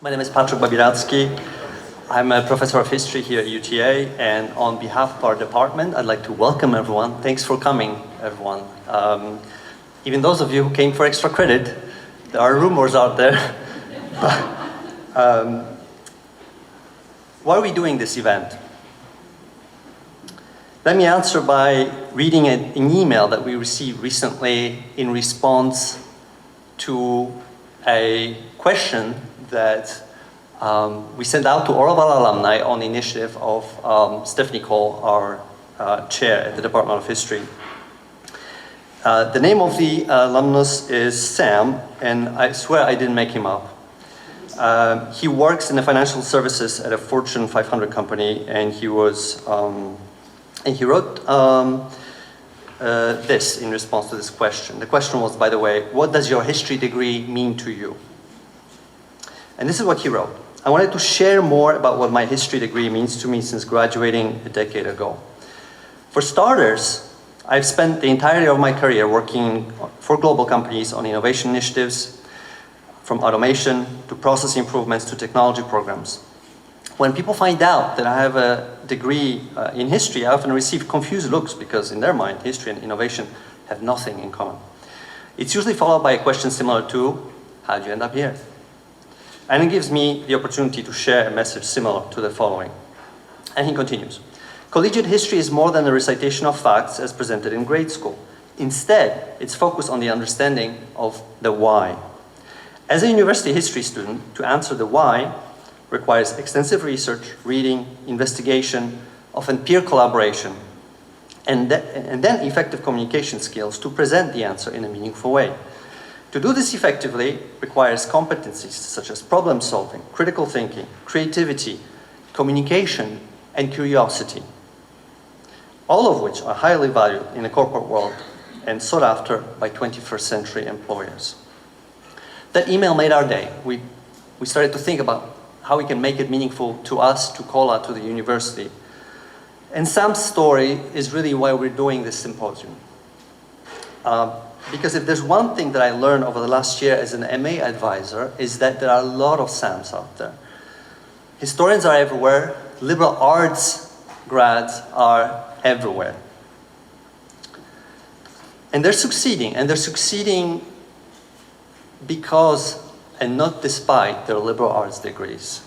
My name is Patryk Babiracki. I'm a professor of history here at UTA, and on behalf of our department, I'd like to welcome everyone. Thanks for coming, everyone. Even those of you who came for extra credit, there are rumors out there. Why are we doing this event? Let me answer by reading an email that we received recently in response to a question that we sent out to Orval alumni on the initiative of Stephanie Cole, our chair at the Department of History. The name of the alumnus is Sam, and I swear I didn't make him up. He works in the financial services at a Fortune 500 company, and he was, and he wrote this in response to this question. The question was, by the way, what does your history degree mean to you? And this is what he wrote. I wanted to share more about what my history degree means to me since graduating a decade ago. For starters, I've spent the entirety of my career working for global companies on innovation initiatives, from automation to process improvements to technology programs. When people find out that I have a degree in history, I often receive confused looks because in their mind, history and innovation have nothing in common. It's usually followed by a question similar to, how'd you end up here? And it gives me the opportunity to share a message similar to the following. And he continues. Collegiate history is more than a recitation of facts as presented in grade school. Instead, it's focused on the understanding of the why. As a university history student, to answer the why requires extensive research, reading, investigation, often peer collaboration, and then effective communication skills to present the answer in a meaningful way. To do this effectively requires competencies such as problem solving, critical thinking, creativity, communication, and curiosity, all of which are highly valued in the corporate world and sought after by 21st century employers. That email made our day. We started to think about how we can make it meaningful to us, to Kola, to the university. And Sam's story is really why we're doing this symposium. Because if there's one thing that I learned over the last year as an MA advisor is that there are a lot of Sams out there. Historians are everywhere. Liberal arts grads are everywhere. And they're succeeding because and not despite their liberal arts degrees.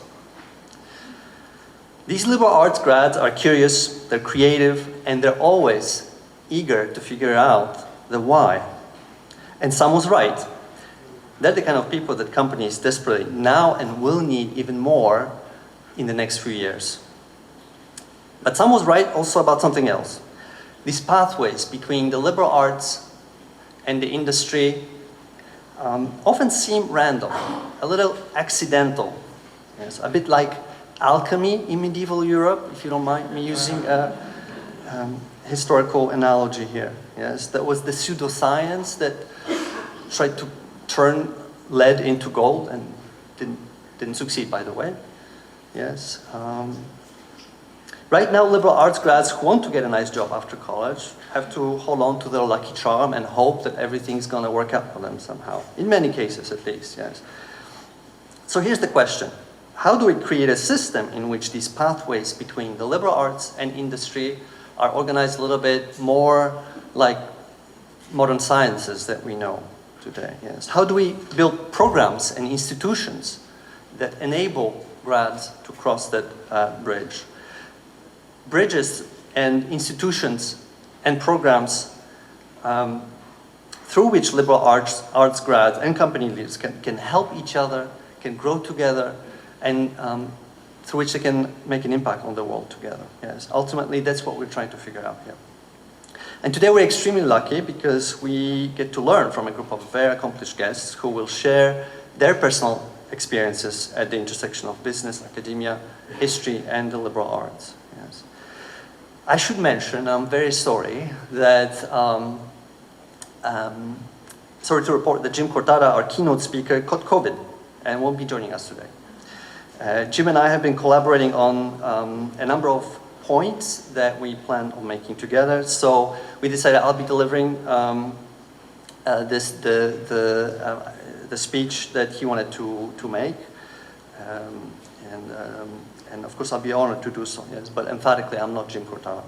These liberal arts grads are curious, they're creative, and they're always eager to figure out the why. And Sam was right. They're the kind of people that companies desperately now and will need even more in the next few years. But Sam was right also about something else. These pathways between the liberal arts and the industry often seem random, a little accidental. Yes, a bit like alchemy in medieval Europe, if you don't mind me using a historical analogy here. Yes, that was the pseudoscience that tried to turn lead into gold and didn't succeed, by the way. Yes. Right now, liberal arts grads who want to get a nice job after college have to hold on to their lucky charm and hope that everything's going to work out for them somehow. In many cases, at least, yes. So here's the question. How do we create a system in which these pathways between the liberal arts and industry are organized a little bit more like modern sciences that we know today? Yes. How do we build programs and institutions that enable grads to cross that bridge? Bridges and institutions and programs through which liberal arts grads and company leaders can help each other, can grow together, and through which they can make an impact on the world together. Yes, ultimately that's what we're trying to figure out here. And today we're extremely lucky because we get to learn from a group of very accomplished guests who will share their personal experiences at the intersection of business, academia, history, and the liberal arts. Yes. I should mention, I'm very sorry that, sorry to report that Jim Cortada, our keynote speaker, caught COVID and won't be joining us today. Jim and I have been collaborating on a number of points that we plan on making together. So we decided I'll be delivering the speech that he wanted to make. And of course, I'll be honored to do so, yes, but emphatically, I'm not Jim Cortana.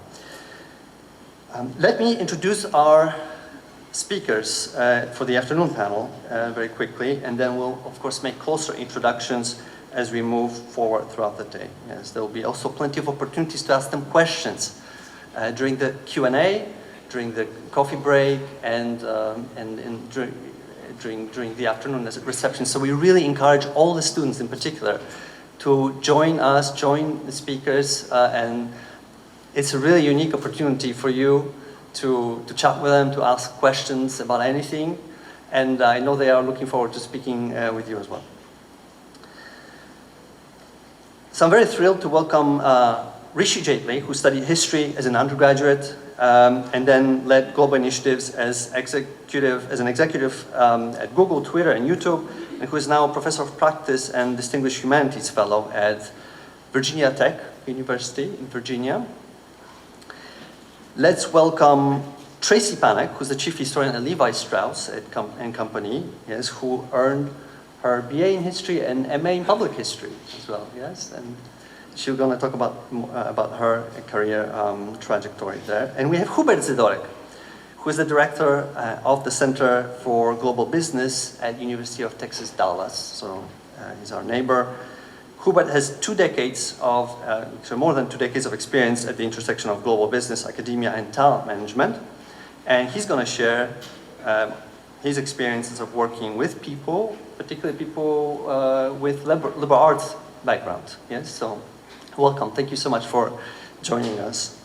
Let me introduce our speakers for the afternoon panel very quickly, and then we'll, of course, make closer introductions as we move forward throughout the day. Yes, there will be also plenty of opportunities to ask them questions during the Q&A, during the coffee break, and during the afternoon as a reception. So we really encourage all the students in particular to join us, join the speakers, and it's a really unique opportunity for you to chat with them, to ask questions about anything, and I know they are looking forward to speaking with you as well. So I'm very thrilled to welcome Rishi Jaitley, who studied history as an undergraduate and then led global initiatives as an executive at Google, Twitter, and YouTube, and who is now a professor of practice and distinguished humanities fellow at Virginia Tech University in Virginia. Let's welcome Tracy Panek, who's the chief historian at Levi Strauss and Company, yes, who earned her BA in history and MA in public history as well, yes, and she's going to talk about her career trajectory there. And we have Hubert Zydorek, who is the director of the Center for Global Business at University of Texas, Dallas. So he's our neighbor. Hubert has more than 2 decades of experience at the intersection of global business, academia, and talent management. And he's going to share his experiences of working with people, particularly people with liberal arts background. Yes, so welcome. Thank you so much for joining us.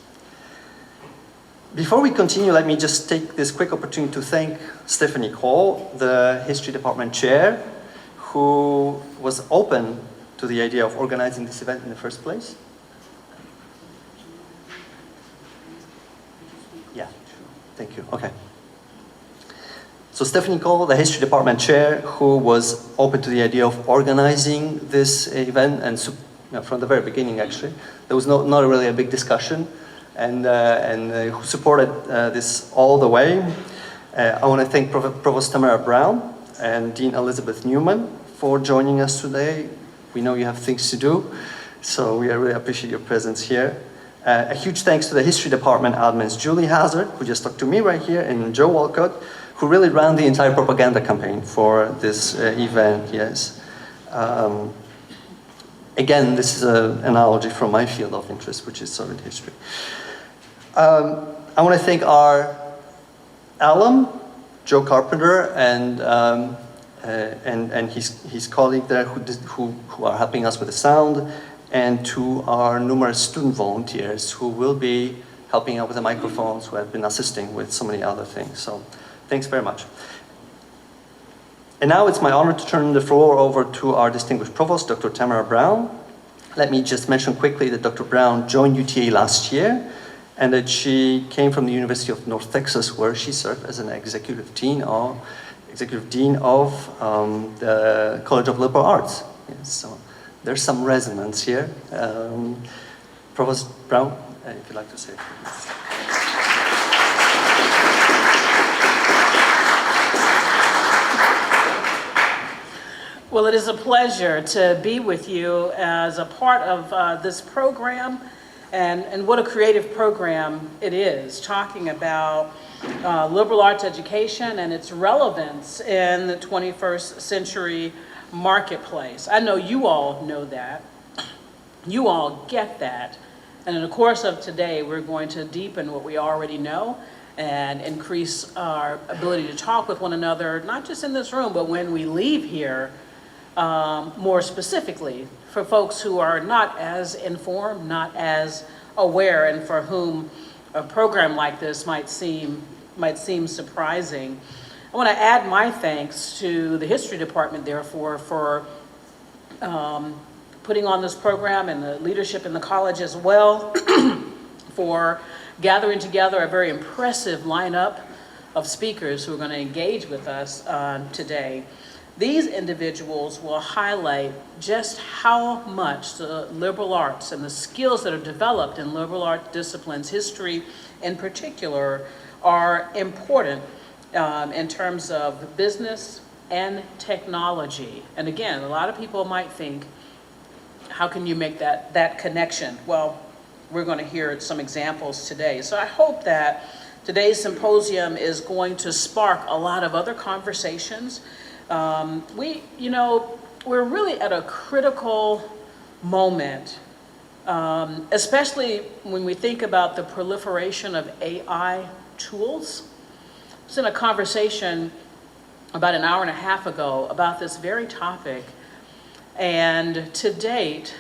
Before we continue, let me just take this quick opportunity to thank Stephanie Cole, the History Department Chair, who was open to the idea of organizing this event in the first place. Yeah, thank you. Okay. So Stephanie Cole, the History Department Chair, who was open to the idea of organizing this event, and from the very beginning, actually, there was not really a big discussion, and who supported this all the way. I want to thank Provost Tamara Brown and Dean Elizabeth Newman for joining us today. We know you have things to do, so we really appreciate your presence here. A huge thanks to the History Department admins, Julie Hazard, who just talked to me right here, and Joe Walcott, who really ran the entire propaganda campaign for this event, yes. Again, this is an analogy from my field of interest, which is Soviet history. I want to thank our alum, Joe Carpenter, and his colleague there who are helping us with the sound, and to our numerous student volunteers who will be helping out with the microphones, who have been assisting with so many other things. So thanks very much. And now it's my honor to turn the floor over to our distinguished provost, Dr. Tamara Brown. Let me just mention quickly that Dr. Brown joined UTA last year, and that she came from the University of North Texas, where she served as an executive dean of the College of Liberal Arts. Yes, so there's some resonance here. Provost Brown, if you'd like to say a few words. Well, it is a pleasure to be with you as a part of this program, and what a creative program it is, talking about liberal arts education and its relevance in the 21st century marketplace. I know you all know that. You all get that. And in the course of today, we're going to deepen what we already know and increase our ability to talk with one another, not just in this room, but when we leave here, more specifically for folks who are not as informed, not as aware, and for whom a program like this might seem surprising. I want to add my thanks to the History Department, therefore, for putting on this program, and the leadership in the college as well, for gathering together a very impressive lineup of speakers who are going to engage with us today. These individuals will highlight just how much the liberal arts and the skills that are developed in liberal arts disciplines, history in particular, are important in terms of business and technology. And again, a lot of people might think how can you make that connection? Well, we're going to hear some examples today. So I hope that today's symposium is going to spark a lot of other conversations. We're really at a critical moment, especially when we think about the proliferation of AI tools. I was in a conversation about an hour and a half ago about this very topic, and to date,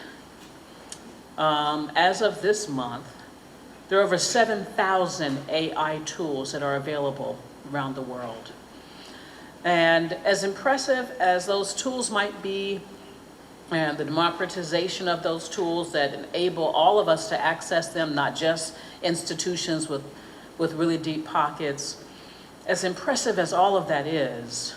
as of this month, there are over 7,000 AI tools that are available around the world. And as impressive as those tools might be, and the democratization of those tools that enable all of us to access them, not just institutions with really deep pockets, as impressive as all of that is,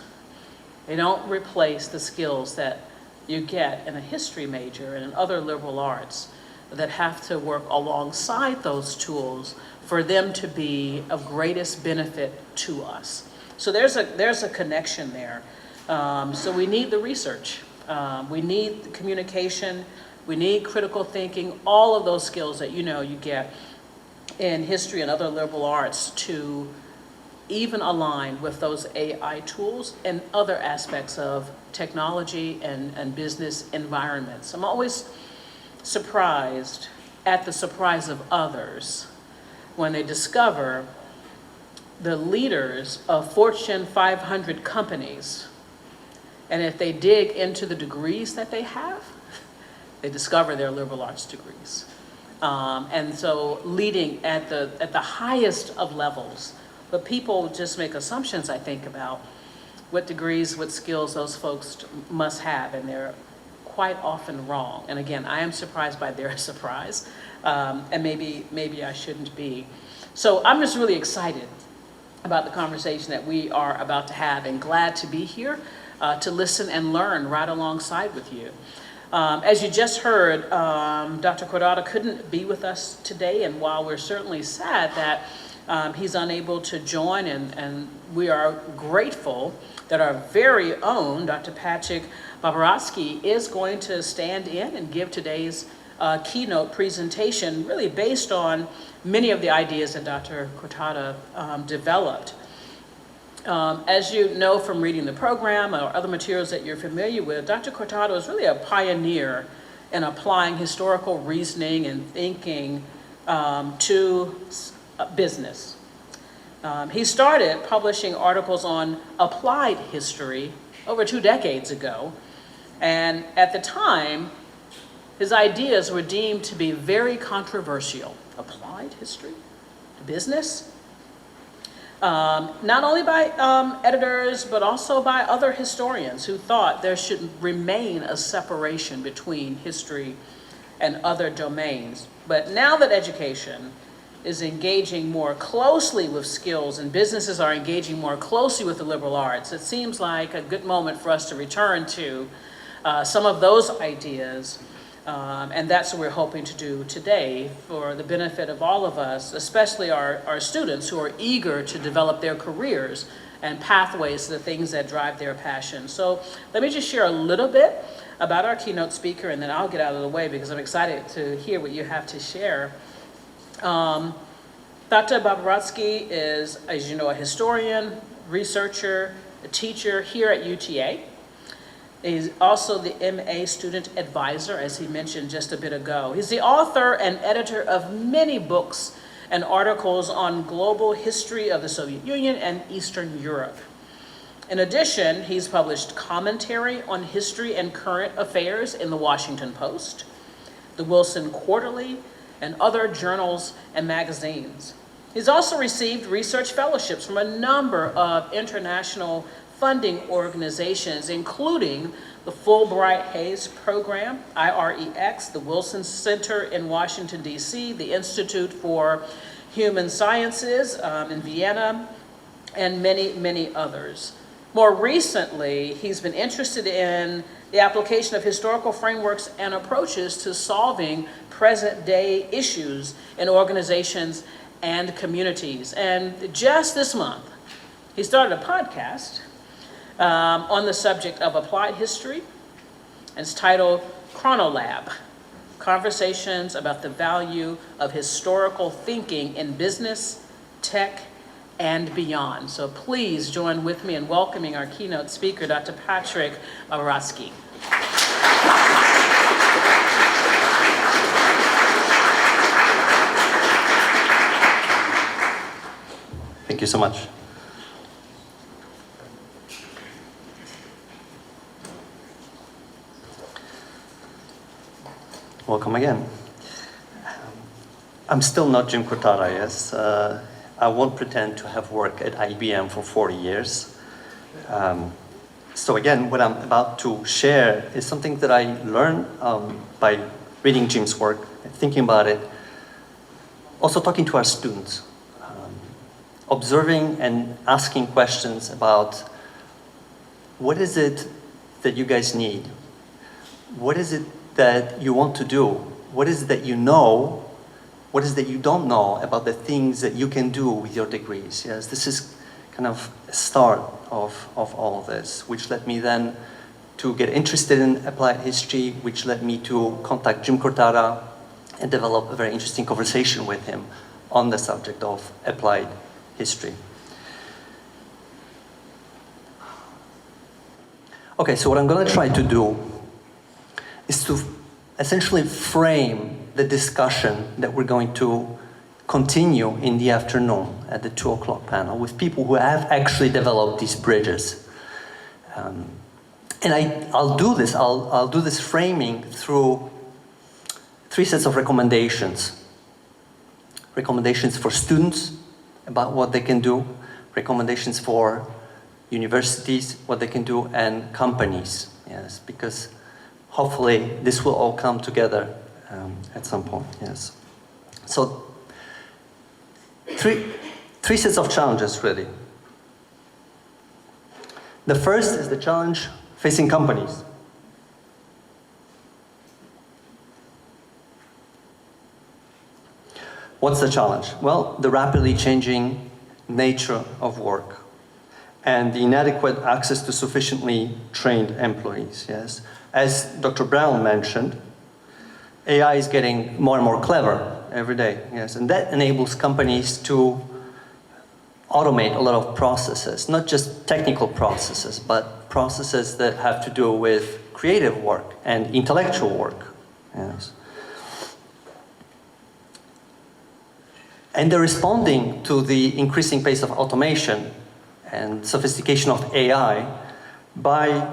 they don't replace the skills that you get in a history major and in other liberal arts that have to work alongside those tools for them to be of greatest benefit to us. So there's a connection there. So we need the research, we need the communication, we need critical thinking, all of those skills that you get in history and other liberal arts to even align with those AI tools and other aspects of technology and business environments. I'm always surprised at the surprise of others when they discover the leaders of Fortune 500 companies, and if they dig into the degrees that they have, they discover they're liberal arts degrees. And so leading at the highest of levels, but people just make assumptions, I think, about what degrees, what skills those folks must have, and they're quite often wrong. And again, I am surprised by their surprise, and maybe I shouldn't be. So I'm just really excited about the conversation that we are about to have, and glad to be here to listen and learn right alongside with you. As you just heard, Dr. Cordata couldn't be with us today, and while we're certainly sad that he's unable to join, and we are grateful that our very own Dr. Patryk Babiracki is going to stand in and give today's keynote presentation, really based on many of the ideas that Dr. Cordata developed. As you know from reading the program or other materials that you're familiar with, Dr. Cordata was really a pioneer in applying historical reasoning and thinking to business. He started publishing articles on applied history over 2 decades ago, and at the time, his ideas were deemed to be very controversial. Applied history to business? Not only by editors, but also by other historians who thought there should remain a separation between history and other domains. But now that education is engaging more closely with skills and businesses are engaging more closely with the liberal arts, it seems like a good moment for us to return to some of those ideas. And that's what we're hoping to do today for the benefit of all of us, especially our students who are eager to develop their careers and pathways to the things that drive their passion. So let me just share a little bit about our keynote speaker, and then I'll get out of the way because I'm excited to hear what you have to share. Dr. Babiracki is, as you know, a historian, researcher, a teacher here at UTA. He's also the MA student advisor, as he mentioned just a bit ago. He's the author and editor of many books and articles on global history of the Soviet Union and Eastern Europe. In addition, he's published commentary on history and current affairs in the Washington Post, the Wilson Quarterly, and other journals and magazines. He's also received research fellowships from a number of international funding organizations, including the Fulbright Hays Program, IREX, the Wilson Center in Washington, D.C., the Institute for Human Sciences in Vienna, and many, many others. More recently, he's been interested in the application of historical frameworks and approaches to solving present-day issues in organizations and communities. And just this month, he started a podcast on the subject of applied history. It's titled Chronolab, conversations about the value of historical thinking in business, tech, and beyond. So please join with me in welcoming our keynote speaker, Dr. Patryk Babiracki. Thank you so much. Welcome again. I'm still not Jim Cortara, yes. I won't pretend to have worked at IBM for 40 years. So again, what I'm about to share is something that I learned by reading Jim's work, thinking about it, also talking to our students, observing and asking questions about what is it that you guys need? What is it that you want to do? What is it that you know? What is it that you don't know about the things that you can do with your degrees? Yes, this is kind of a start of all of this, which led me then to get interested in applied history, which led me to contact Jim Cortara and develop a very interesting conversation with him on the subject of applied history. Okay, so what I'm going to try to do is to essentially frame the discussion that we're going to continue in the afternoon at the 2 o'clock panel with people who have actually developed these bridges. And I'll do this framing through 3 sets of recommendations. Recommendations for students about what they can do, recommendations for universities, what they can do, and companies, yes, because hopefully this will all come together at some point, yes. So, three sets of challenges, really. The first is the challenge facing companies. What's the challenge? Well, the rapidly changing nature of work and the inadequate access to sufficiently trained employees, yes. As Dr. Brown mentioned, AI is getting more and more clever every day, yes, and that enables companies to automate a lot of processes, not just technical processes, but processes that have to do with creative work and intellectual work, yes. And they're responding to the increasing pace of automation and sophistication of AI by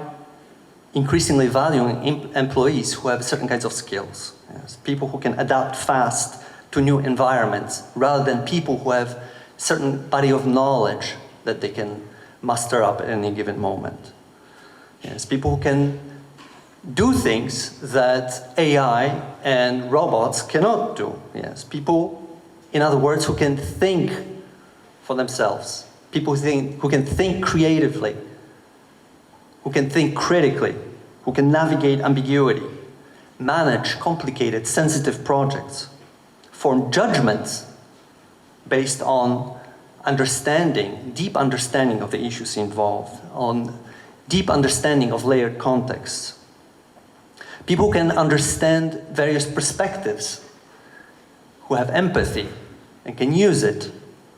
increasingly valuing employees who have certain kinds of skills. Yes. People who can adapt fast to new environments rather than people who have certain body of knowledge that they can muster up at any given moment. Yes. People who can do things that AI and robots cannot do. Yes. People, in other words, who can think for themselves. People who can think creatively, who can think critically, who can navigate ambiguity, manage complicated, sensitive projects, form judgments based on understanding, deep understanding of the issues involved, on deep understanding of layered contexts. People who can understand various perspectives, who have empathy and can use it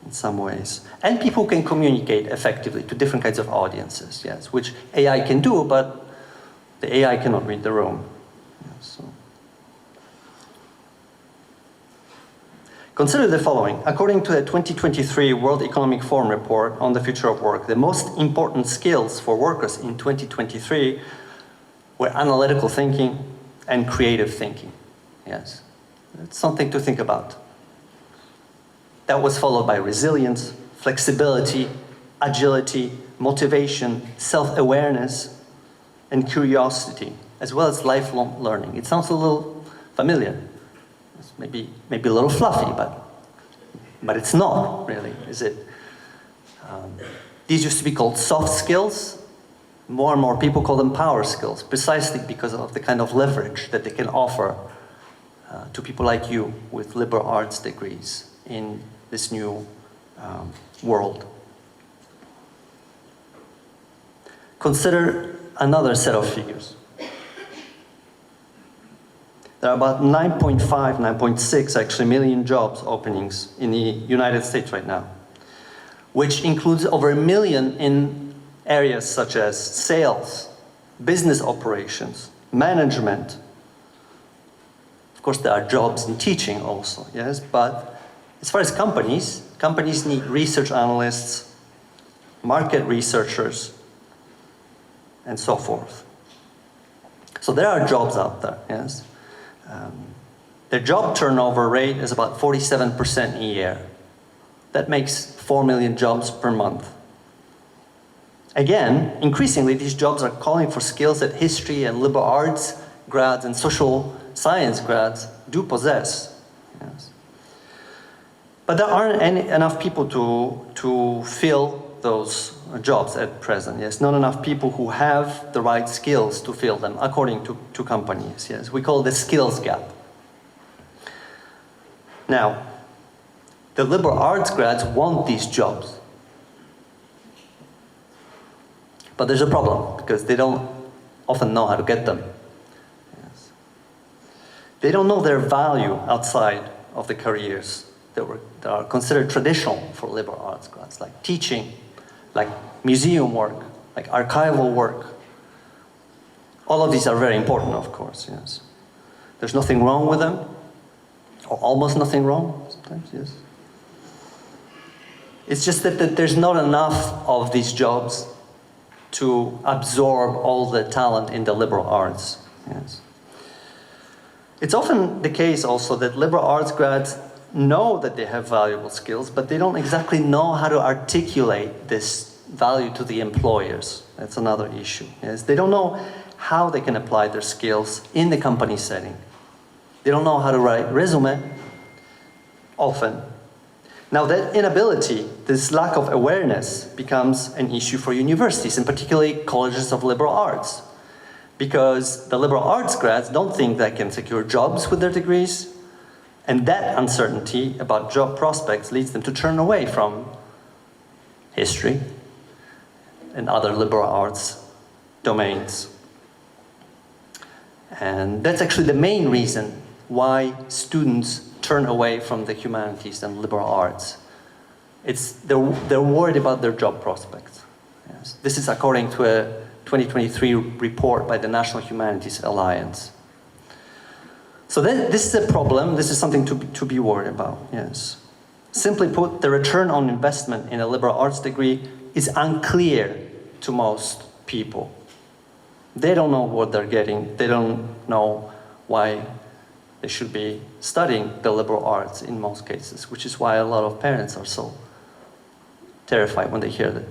in some ways. And people who can communicate effectively to different kinds of audiences, yes, which AI can do, but the AI cannot read the room. Yes, so. Consider the following. According to the 2023 World Economic Forum report on the future of work, the most important skills for workers in 2023 were analytical thinking and creative thinking. Yes, that's something to think about. That was followed by resilience, flexibility, agility, motivation, self-awareness, and curiosity, as well as lifelong learning. It sounds a little familiar. It's maybe a little fluffy, but it's not really, is it? These used to be called soft skills. More and more people call them power skills, precisely because of the kind of leverage that they can offer to people like you with liberal arts degrees in this new world. Consider another set of figures. There are about 9.5, 9.6 actually million jobs openings in the United States right now, which includes over 1 million in areas such as sales, business operations, management. Of course, there are jobs in teaching also, yes, but as far as companies need research analysts, market researchers, and so forth. So there are jobs out there, yes. The job turnover rate is about 47% a year. That makes 4 million jobs per month. Again, increasingly, these jobs are calling for skills that history and liberal arts grads and social science grads do possess. Yes. But there aren't enough people to fill those jobs at present. Yes, not enough people who have the right skills to fill them, according to companies. Yes, we call it the skills gap. Now, the liberal arts grads want these jobs. But there's a problem, because they don't often know how to get them. Yes. They don't know their value outside of the careers that are considered traditional for liberal arts grads, like teaching, like museum work, like archival work. All of these are very important, of course, yes. There's nothing wrong with them, or almost nothing wrong sometimes, yes. It's just that there's not enough of these jobs to absorb all the talent in the liberal arts. Yes. It's often the case also that liberal arts grads know that they have valuable skills, but they don't exactly know how to articulate this value to the employers. That's another issue. Yes. They don't know how they can apply their skills in the company setting. They don't know how to write resume, often. Now that inability, this lack of awareness, becomes an issue for universities, and particularly colleges of liberal arts. Because the liberal arts grads don't think they can secure jobs with their degrees, and that uncertainty about job prospects leads them to turn away from history and other liberal arts domains. And that's actually the main reason why students turn away from the humanities and liberal arts. They're worried about their job prospects. Yes. This is according to a 2023 report by the National Humanities Alliance. So this is a problem. This is something to be worried about. Yes. Simply put, the return on investment in a liberal arts degree is unclear to most people. They don't know what they're getting. They don't know why they should be studying the liberal arts in most cases, which is why a lot of parents are so terrified when they hear that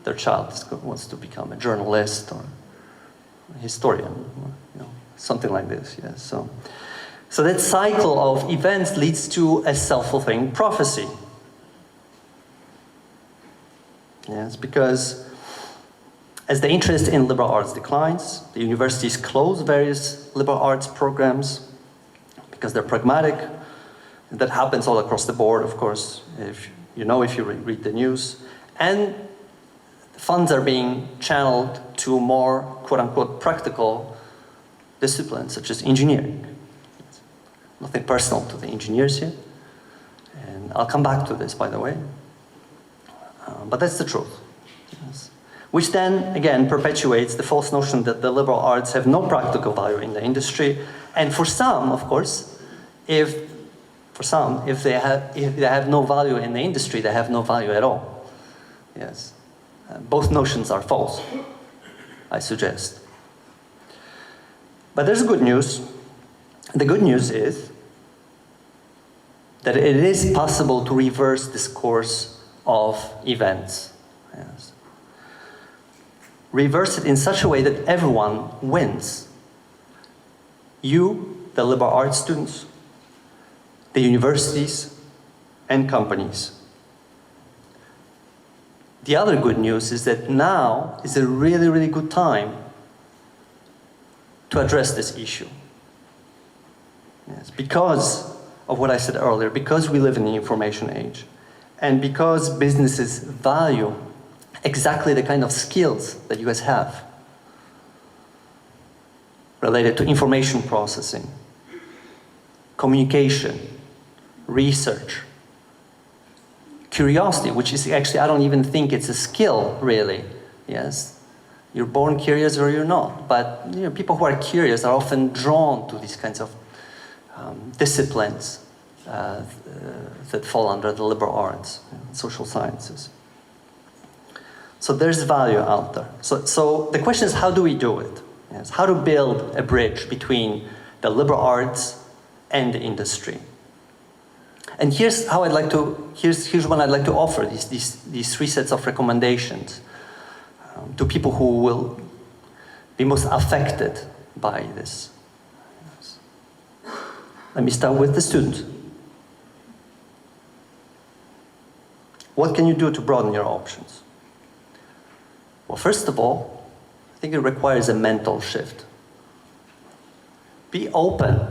their child wants to become a journalist or a historian, or, something like this. Yes. So that cycle of events leads to a self-fulfilling prophecy. Yes, because as the interest in liberal arts declines, the universities close various liberal arts programs because they're pragmatic. That happens all across the board, of course, if you read the news. And funds are being channeled to more, quote-unquote, practical disciplines, such as engineering. Nothing personal to the engineers here. And I'll come back to this, by the way. But that's the truth. Yes. Which then, again, perpetuates the false notion that the liberal arts have no practical value in the industry. And for some, of course, if they have no value in the industry, they have no value at all. Yes. Both notions are false, I suggest. But there's good news. The good news is that it is possible to reverse this course of events. Yes. Reverse it in such a way that everyone wins. You, the liberal arts students, the universities, and companies. The other good news is that now is a really, really good time to address this issue. Yes, because of what I said earlier, because we live in the information age, and because businesses value exactly the kind of skills that you guys have. related to information processing, communication, research, curiosity, which is actually, I don't even think it's a skill, really. Yes, you're born curious or you're not. But people who are curious are often drawn to these kinds of disciplines that fall under the liberal arts, social sciences. So there's value out there. So the question is, how do we do it? Yes, how to build a bridge between the liberal arts and the industry. And here's what I'd like to offer, these three sets of recommendations to people who will be most affected by this. Yes. Let me start with the student. What can you do to broaden your options? Well, first of all, I think it requires a mental shift. Be open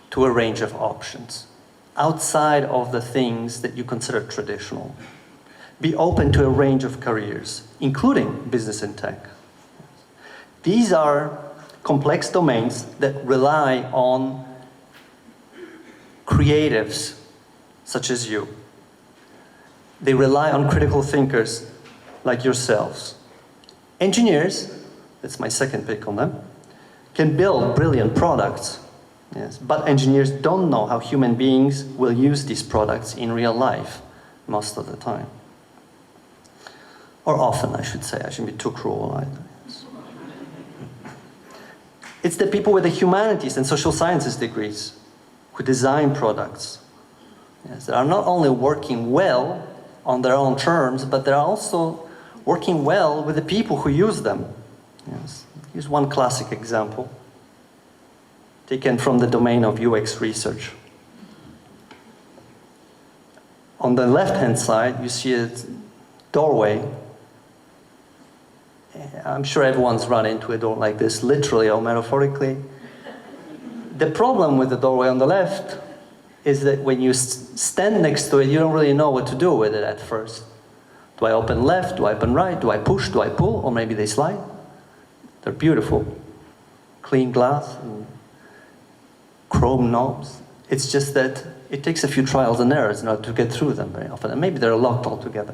to a range of options outside of the things that you consider traditional. Be open to a range of careers, including business and tech. These are complex domains that rely on creatives such as you. They rely on critical thinkers like yourselves. Engineers, that's my second pick on them, can build brilliant products. Yes, but engineers don't know how human beings will use these products in real life most of the time. Or often, I should say. I shouldn't be too cruel either. Yes. It's the people with the humanities and social sciences degrees who design products. Yes, that are not only working well on their own terms, but they're also working well with the people who use them. Yes. Here's one classic example, taken from the domain of UX research. On the left-hand side, you see a doorway. I'm sure everyone's run into a door like this, literally or metaphorically. The problem with the doorway on the left is that when you stand next to it, you don't really know what to do with it at first. Do I open left? Do I open right? Do I push? Do I pull? Or maybe they slide. They're beautiful. Clean glass and chrome knobs. It's just that it takes a few trials and errors in order to get through them very often. And maybe they're locked altogether.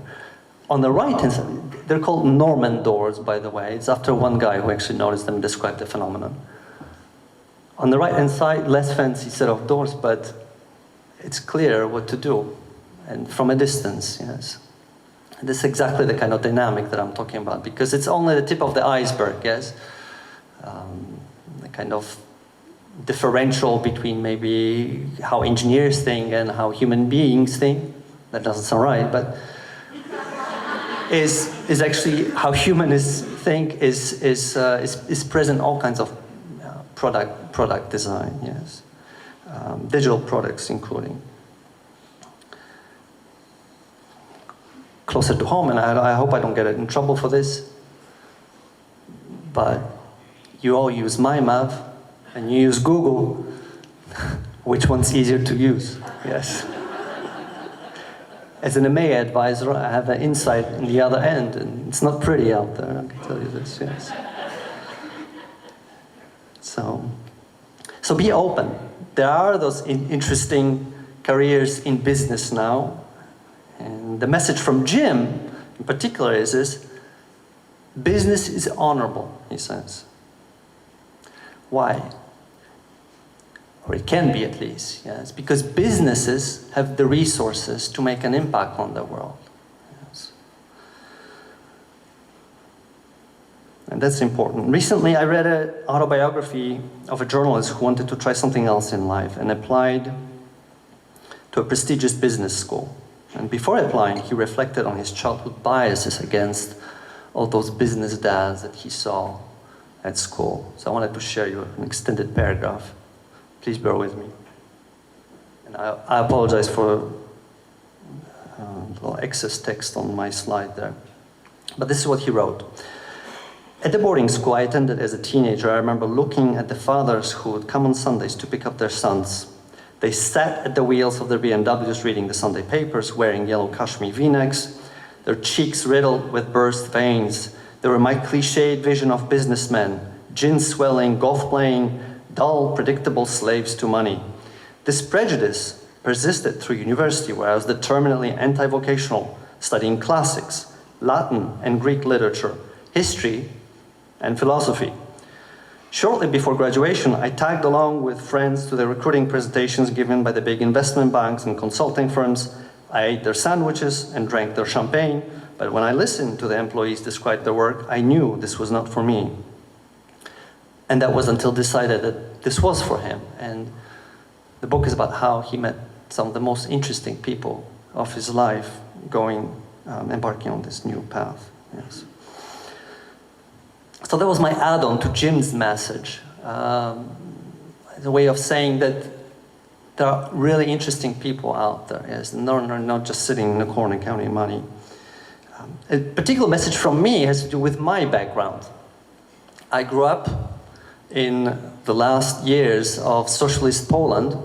On the right-hand side, they're called Norman doors, by the way. It's after one guy who actually noticed them and described the phenomenon. On the right-hand side, less fancy set of doors, but it's clear what to do. And from a distance, yes. And this is exactly the kind of dynamic that I'm talking about, because it's only the tip of the iceberg, yes? The kind of differential between maybe how engineers think and how human beings think. That doesn't sound right, but is actually how humanists think is present in all kinds of product design, yes. Digital products including. Closer to home, and I hope I don't get in trouble for this, but you all use MyMav and you use Google. Which one's easier to use? Yes. As an MA advisor, I have an insight in the other end, and it's not pretty out there, I can tell you this, yes. So be open. There are those interesting careers in business now, and the message from Jim, in particular, is this: business is honorable, he says. Why? Or it can be, at least, yes, because businesses have the resources to make an impact on the world. Yes. And that's important. Recently, I read an autobiography of a journalist who wanted to try something else in life and applied to a prestigious business school. And before applying, he reflected on his childhood biases against all those business dads that he saw at school. So I wanted to share you an extended paragraph. Please bear with me. And I apologize for a little excess text on my slide there. But this is what he wrote. At the boarding school I attended as a teenager, I remember looking at the fathers who would come on Sundays to pick up their sons. They sat at the wheels of their BMWs reading the Sunday papers, wearing yellow cashmere v-necks, their cheeks riddled with burst veins. They were my cliched vision of businessmen, gin swelling, golf playing, dull, predictable slaves to money. This prejudice persisted through university, where I was determinedly anti-vocational, studying classics, Latin and Greek literature, history, and philosophy. Shortly before graduation, I tagged along with friends to the recruiting presentations given by the big investment banks and consulting firms. I ate their sandwiches and drank their champagne, but when I listened to the employees describe their work, I knew this was not for me. And that was until decided that this was for him. And the book is about how he met some of the most interesting people of his life embarking on this new path. Yes. So that was my add-on to Jim's message. As a way of saying that there are really interesting people out there. Yes, not just sitting in the corner counting money. A particular message from me has to do with my background. I grew up in the last years of socialist Poland.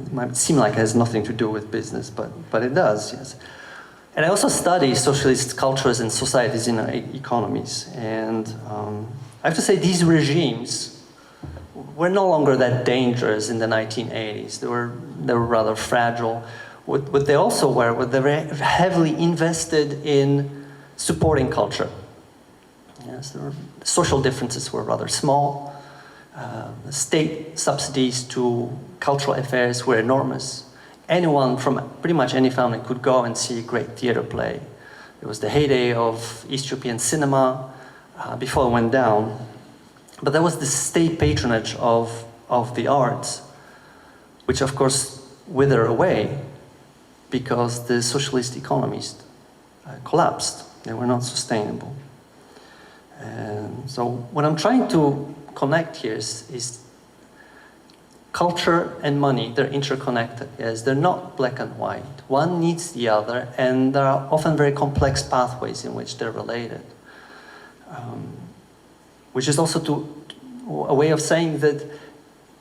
It might seem like it has nothing to do with business, but it does, yes. And I also study socialist cultures and societies in our economies. And I have to say these regimes were no longer that dangerous in the 1980s. They were rather fragile. What they also were they were heavily invested in supporting culture. Yes, social differences were rather small. State subsidies to cultural affairs were enormous. Anyone from pretty much any family could go and see a great theater play. It was the heyday of East European cinema before it went down. But there was this state patronage of the arts, which of course withered away because the socialist economies collapsed. They were not sustainable. And so what I'm trying to connect here is culture and money. They're interconnected. Yes, they're not black and white. One needs the other, and there are often very complex pathways in which they're related. Which is also a way of saying that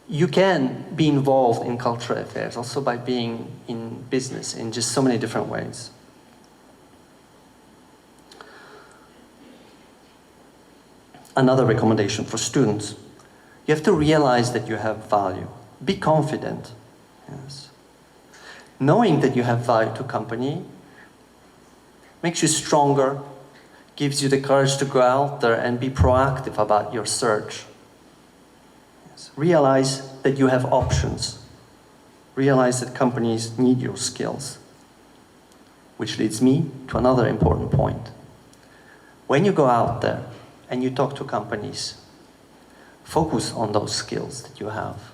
you can be involved in cultural affairs also by being in business in just so many different ways. Another recommendation for students: you have to realize that you have value. Be confident. Yes. Knowing that you have value to company makes you stronger, gives you the courage to go out there and be proactive about your search. Yes. Realize that you have options. Realize that companies need your skills. Which leads me to another important point. When you go out there and you talk to companies, focus on those skills that you have.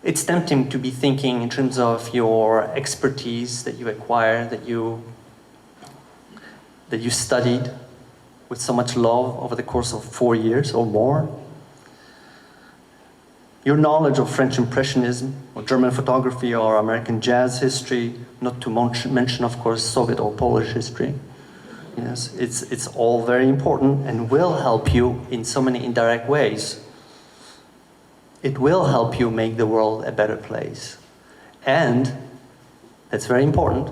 It's tempting to be thinking in terms of your expertise that you acquire, that you studied with so much love over the course of 4 years or more. Your knowledge of French Impressionism, or German photography, or American jazz history, not to mention, of course, Soviet or Polish history. Yes, it's all very important and will help you in so many indirect ways. It will help you make the world a better place. And, that's very important,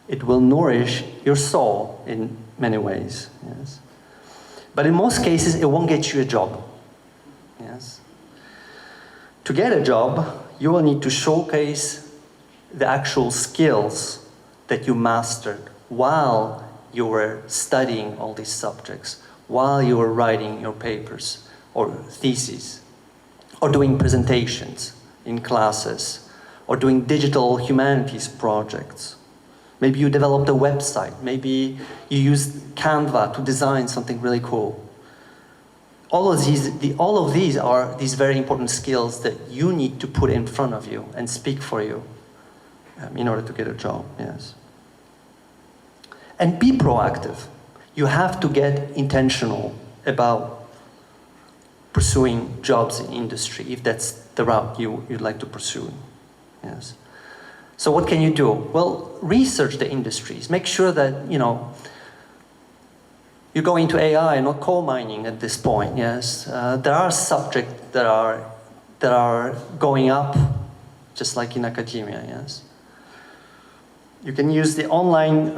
it will nourish your soul in many ways. Yes. But in most cases, it won't get you a job. Yes. To get a job, you will need to showcase the actual skills that you mastered while you were studying all these subjects, while you were writing your papers or theses, or doing presentations in classes, or doing digital humanities projects. Maybe you developed a website, maybe you used Canva to design something really cool. All of these are these very important skills that you need to put in front of you and speak for you in order to get a job, yes. And be proactive. You have to get intentional about pursuing jobs in industry, if that's the route you'd like to pursue. Yes. So what can you do? Well, research the industries. Make sure that, you go into AI, not coal mining at this point, yes. There are subjects that are going up, just like in academia, yes. You can use the online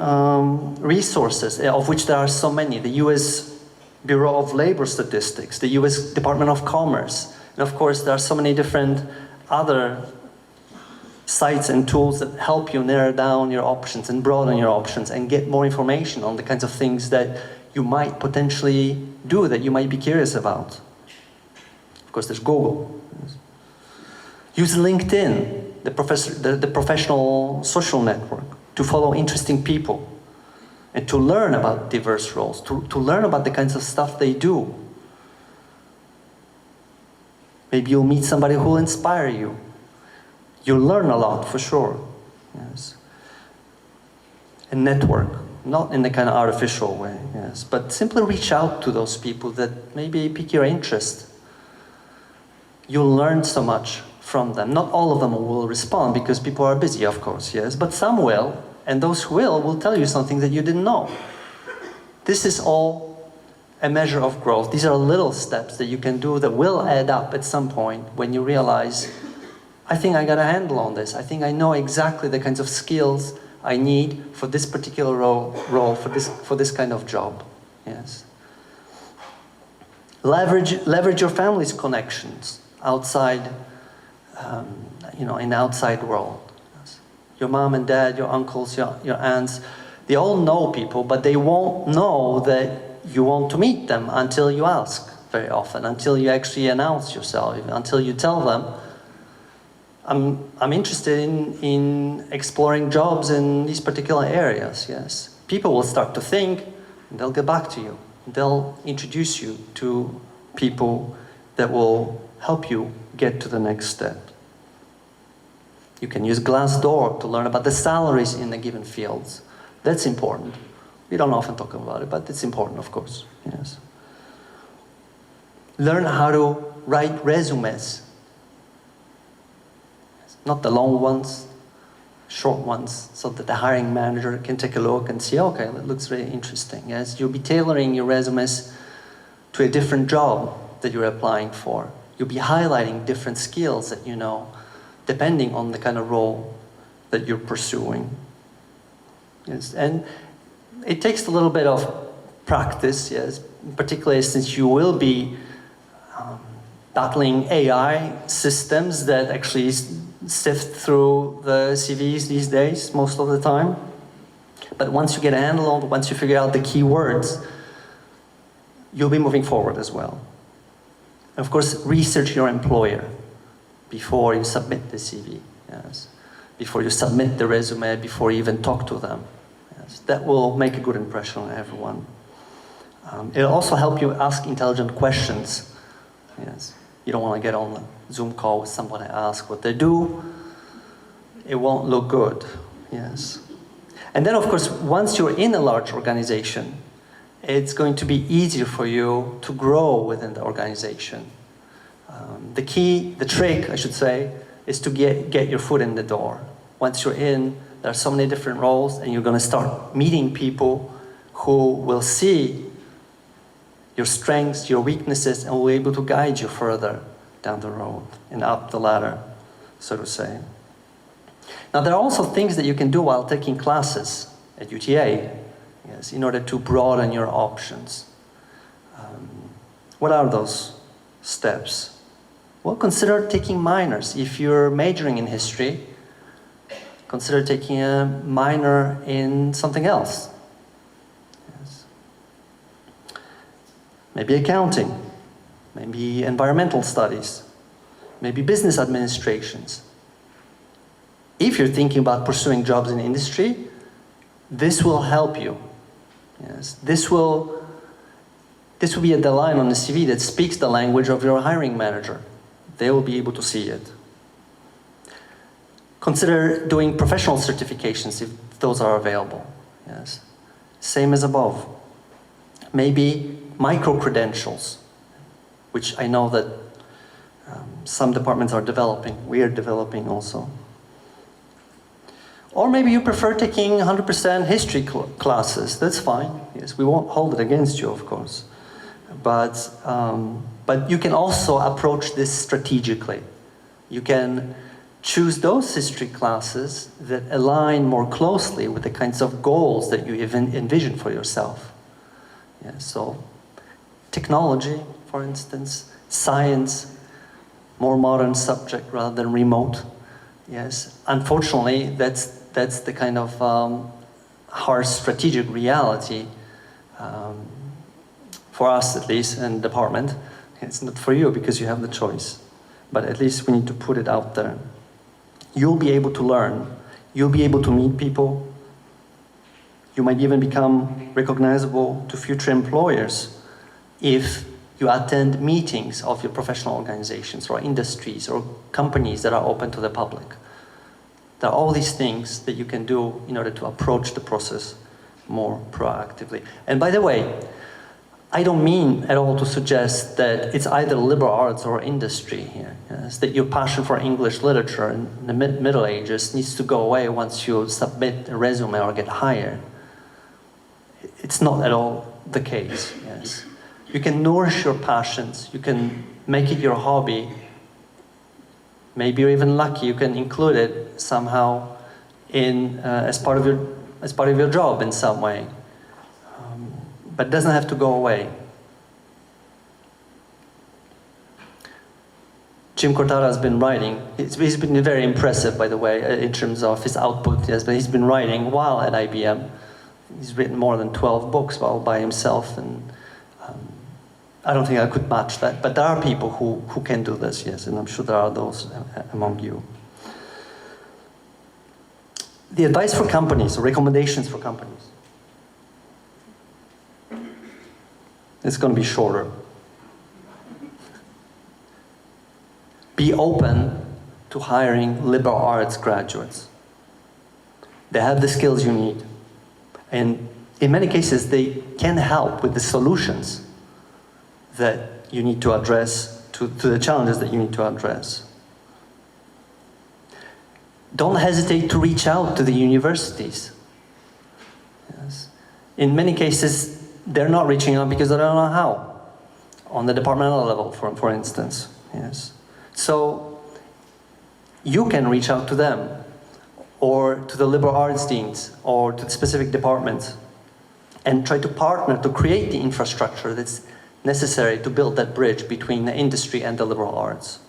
resources, of which there are so many. The US Bureau of Labor Statistics, the US Department of Commerce. And of course, there are so many different other sites and tools that help you narrow down your options and broaden your options and get more information on the kinds of things that you might potentially do, that you might be curious about. Of course, there's Google. Use LinkedIn, the professional social network, to follow interesting people and to learn about diverse roles, to learn about the kinds of stuff they do. Maybe you'll meet somebody who will inspire you. You'll learn a lot, for sure. Yes. And network, not in the kind of artificial way, yes, but simply reach out to those people that maybe pique your interest. You'll learn so much from them. Not all of them will respond because people are busy, of course, yes, but some will, and those who will tell you something that you didn't know. This is all a measure of growth. These are little steps that you can do that will add up at some point when you realize, I think I got a handle on this. I think I know exactly the kinds of skills I need for this particular role for this kind of job. Yes. Leverage your family's connections outside, in the outside world. Yes. Your mom and dad, your uncles, your aunts, they all know people, but they won't know that you want to meet them until you ask very often, until you actually announce yourself, until you tell them, I'm interested in exploring jobs in these particular areas, yes. People will start to think, and they'll get back to you. They'll introduce you to people that will help you get to the next step. You can use Glassdoor to learn about the salaries in the given fields. That's important. We don't often talk about it, but it's important, of course, yes. Learn how to write resumes. Not the long ones, short ones, so that the hiring manager can take a look and see, okay, that looks really interesting. Yes, you'll be tailoring your resumes to a different job that you're applying for. You'll be highlighting different skills that you know, depending on the kind of role that you're pursuing. Yes, and it takes a little bit of practice, yes, particularly since you will be battling AI systems that actually sift through the CVs these days, most of the time. But once you get a handle on it, once you figure out the keywords, you'll be moving forward as well. And of course, research your employer before you submit the CV, yes. Before you submit the resume, before you even talk to them. Yes. That will make a good impression on everyone. It'll also help you ask intelligent questions. Yes. You don't want to get on a Zoom call with someone and ask what they do. It won't look good, yes. And then, of course, once you're in a large organization, it's going to be easier for you to grow within the organization. The trick, I should say, is to get your foot in the door. Once you're in, there are so many different roles, and you're going to start meeting people who will see your strengths, your weaknesses, and will be able to guide you further down the road and up the ladder, so to say. Now, there are also things that you can do while taking classes at UTA, yes, in order to broaden your options. What are those steps? Well, consider taking minors. If you're majoring in history, consider taking a minor in something else. Maybe accounting, maybe environmental studies, maybe business administrations. If you're thinking about pursuing jobs in industry, this will help you. Yes, this will be the line on the CV that speaks the language of your hiring manager. They will be able to see it. Consider doing professional certifications if those are available. Yes, same as above. Maybe micro-credentials, which I know that some departments are developing. We are developing also. Or maybe you prefer taking 100% history classes. That's fine. Yes, we won't hold it against you, of course. But you can also approach this strategically. You can choose those history classes that align more closely with the kinds of goals that you even envision for yourself. Yeah, so technology, for instance, science, more modern subject rather than remote. Yes, unfortunately, that's the kind of harsh strategic reality for us, at least, in the department. It's not for you because you have the choice, but at least we need to put it out there. You'll be able to learn. You'll be able to meet people. You might even become recognizable to future employers if you attend meetings of your professional organizations or industries or companies that are open to the public. There are all these things that you can do in order to approach the process more proactively. And by the way, I don't mean at all to suggest that it's either liberal arts or industry here. Yes? That your passion for English literature in the Middle Ages needs to go away once you submit a resume or get hired. It's not at all the case. Yes? You can nourish your passions, you can make it your hobby. Maybe you're even lucky, you can include it somehow in, as part of your job in some way. But it doesn't have to go away. Jim Cortara has been writing. He's been very impressive, by the way, in terms of his output. Yes, but he's been writing while at IBM. He's written more than 12 books all by himself, and I don't think I could match that. But there are people who can do this, yes, and I'm sure there are those among you. The advice for companies, or recommendations for companies. It's going to be shorter. Be open to hiring liberal arts graduates. They have the skills you need. And in many cases, they can help with the solutions that you need to address, to the challenges that you need to address. Don't hesitate to reach out to the universities. Yes. In many cases, they're not reaching out because they don't know how. On the departmental level, for instance. Yes. So you can reach out to them, or to the liberal arts deans, or to the specific departments, and try to partner to create the infrastructure that's necessary to build that bridge between the industry and the liberal arts.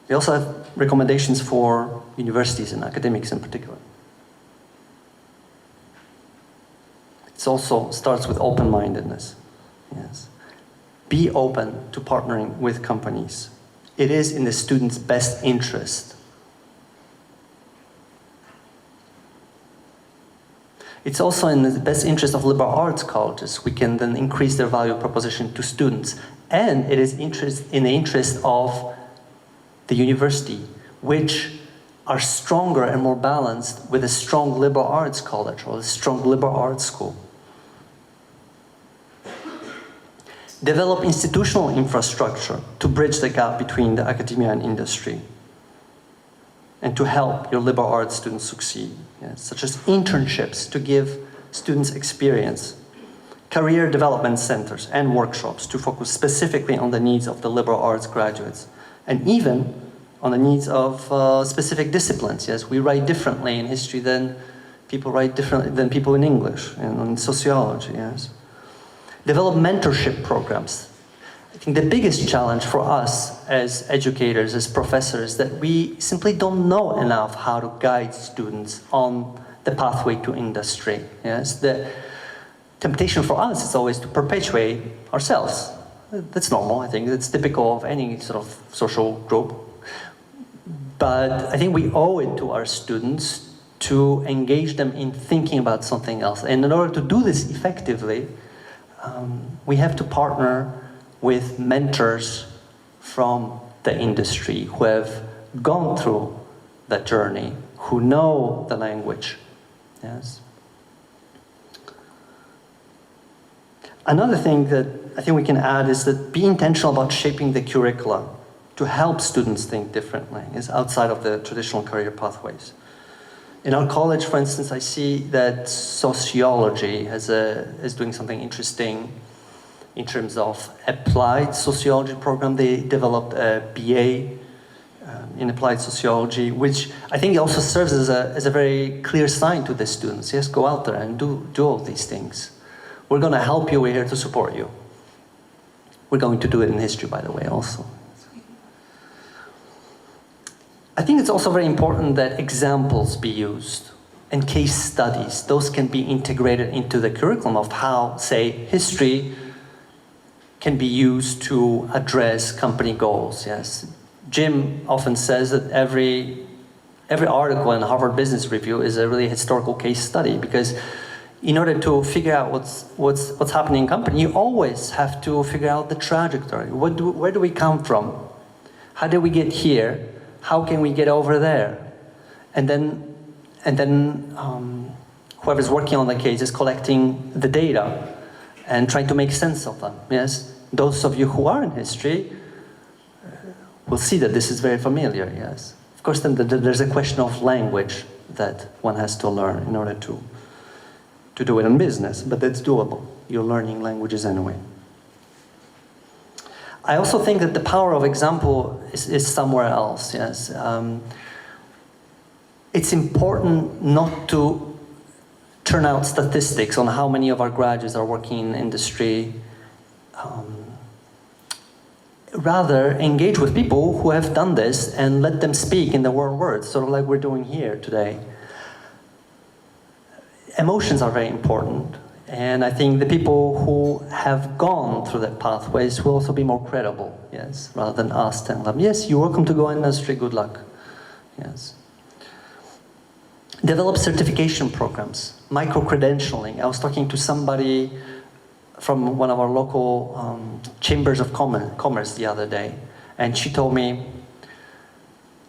We also have recommendations for universities and academics in particular. It also starts with open-mindedness. Yes. Be open to partnering with companies. It is in the student's best interest. It's also in the best interest of liberal arts colleges. We can then increase their value proposition to students. And it is in the interest of the university, which are stronger and more balanced with a strong liberal arts college or a strong liberal arts school. Develop institutional infrastructure to bridge the gap between the academia and industry, and to help your liberal arts students succeed, yes, such as internships to give students experience, career development centers and workshops to focus specifically on the needs of the liberal arts graduates, and even on the needs of specific disciplines. Yes, we write differently in history than people write differently than people in English and in sociology. Yes. Develop mentorship programs. I think the biggest challenge for us as educators, as professors, that we simply don't know enough how to guide students on the pathway to industry. Yes, the temptation for us is always to perpetuate ourselves. That's normal, I think. That's typical of any sort of social group. But I think we owe it to our students to engage them in thinking about something else. And in order to do this effectively, we have to partner with mentors from the industry who have gone through that journey, who know the language. Yes. Another thing that I think we can add is that be intentional about shaping the curricula to help students think differently, is outside of the traditional career pathways. In our college, for instance, I see that sociology is doing something interesting in terms of applied sociology program. They developed a BA in applied sociology, which I think also serves as a very clear sign to the students. Yes, go out there and do all these things. We're going to help you, we're here to support you. We're going to do it in history, by the way, also. I think it's also very important that examples be used and case studies. Those can be integrated into the curriculum of how, say, history can be used to address company goals. Yes, Jim often says that every article in Harvard Business Review is a really historical case study, because in order to figure out what's happening in company, you always have to figure out the trajectory. Where do we come from? How did we get here? How can we get over there? And then whoever's working on the case is collecting the data and trying to make sense of them. Yes, those of you who are in history will see that this is very familiar. Yes, of course. Then there's a question of language that one has to learn in order to do it in business, but that's doable. You're learning languages anyway. I also think that the power of example is somewhere else. Yes, it's important not to turn out statistics on how many of our graduates are working in industry. Rather, engage with people who have done this and let them speak in their own words, sort of like we're doing here today. Emotions are very important, and I think the people who have gone through that pathways will also be more credible, yes, rather than us telling them, yes, you're welcome to go in industry, good luck. Yes. Develop certification programs, micro-credentialing. I was talking to somebody from one of our local chambers of commerce the other day, and she told me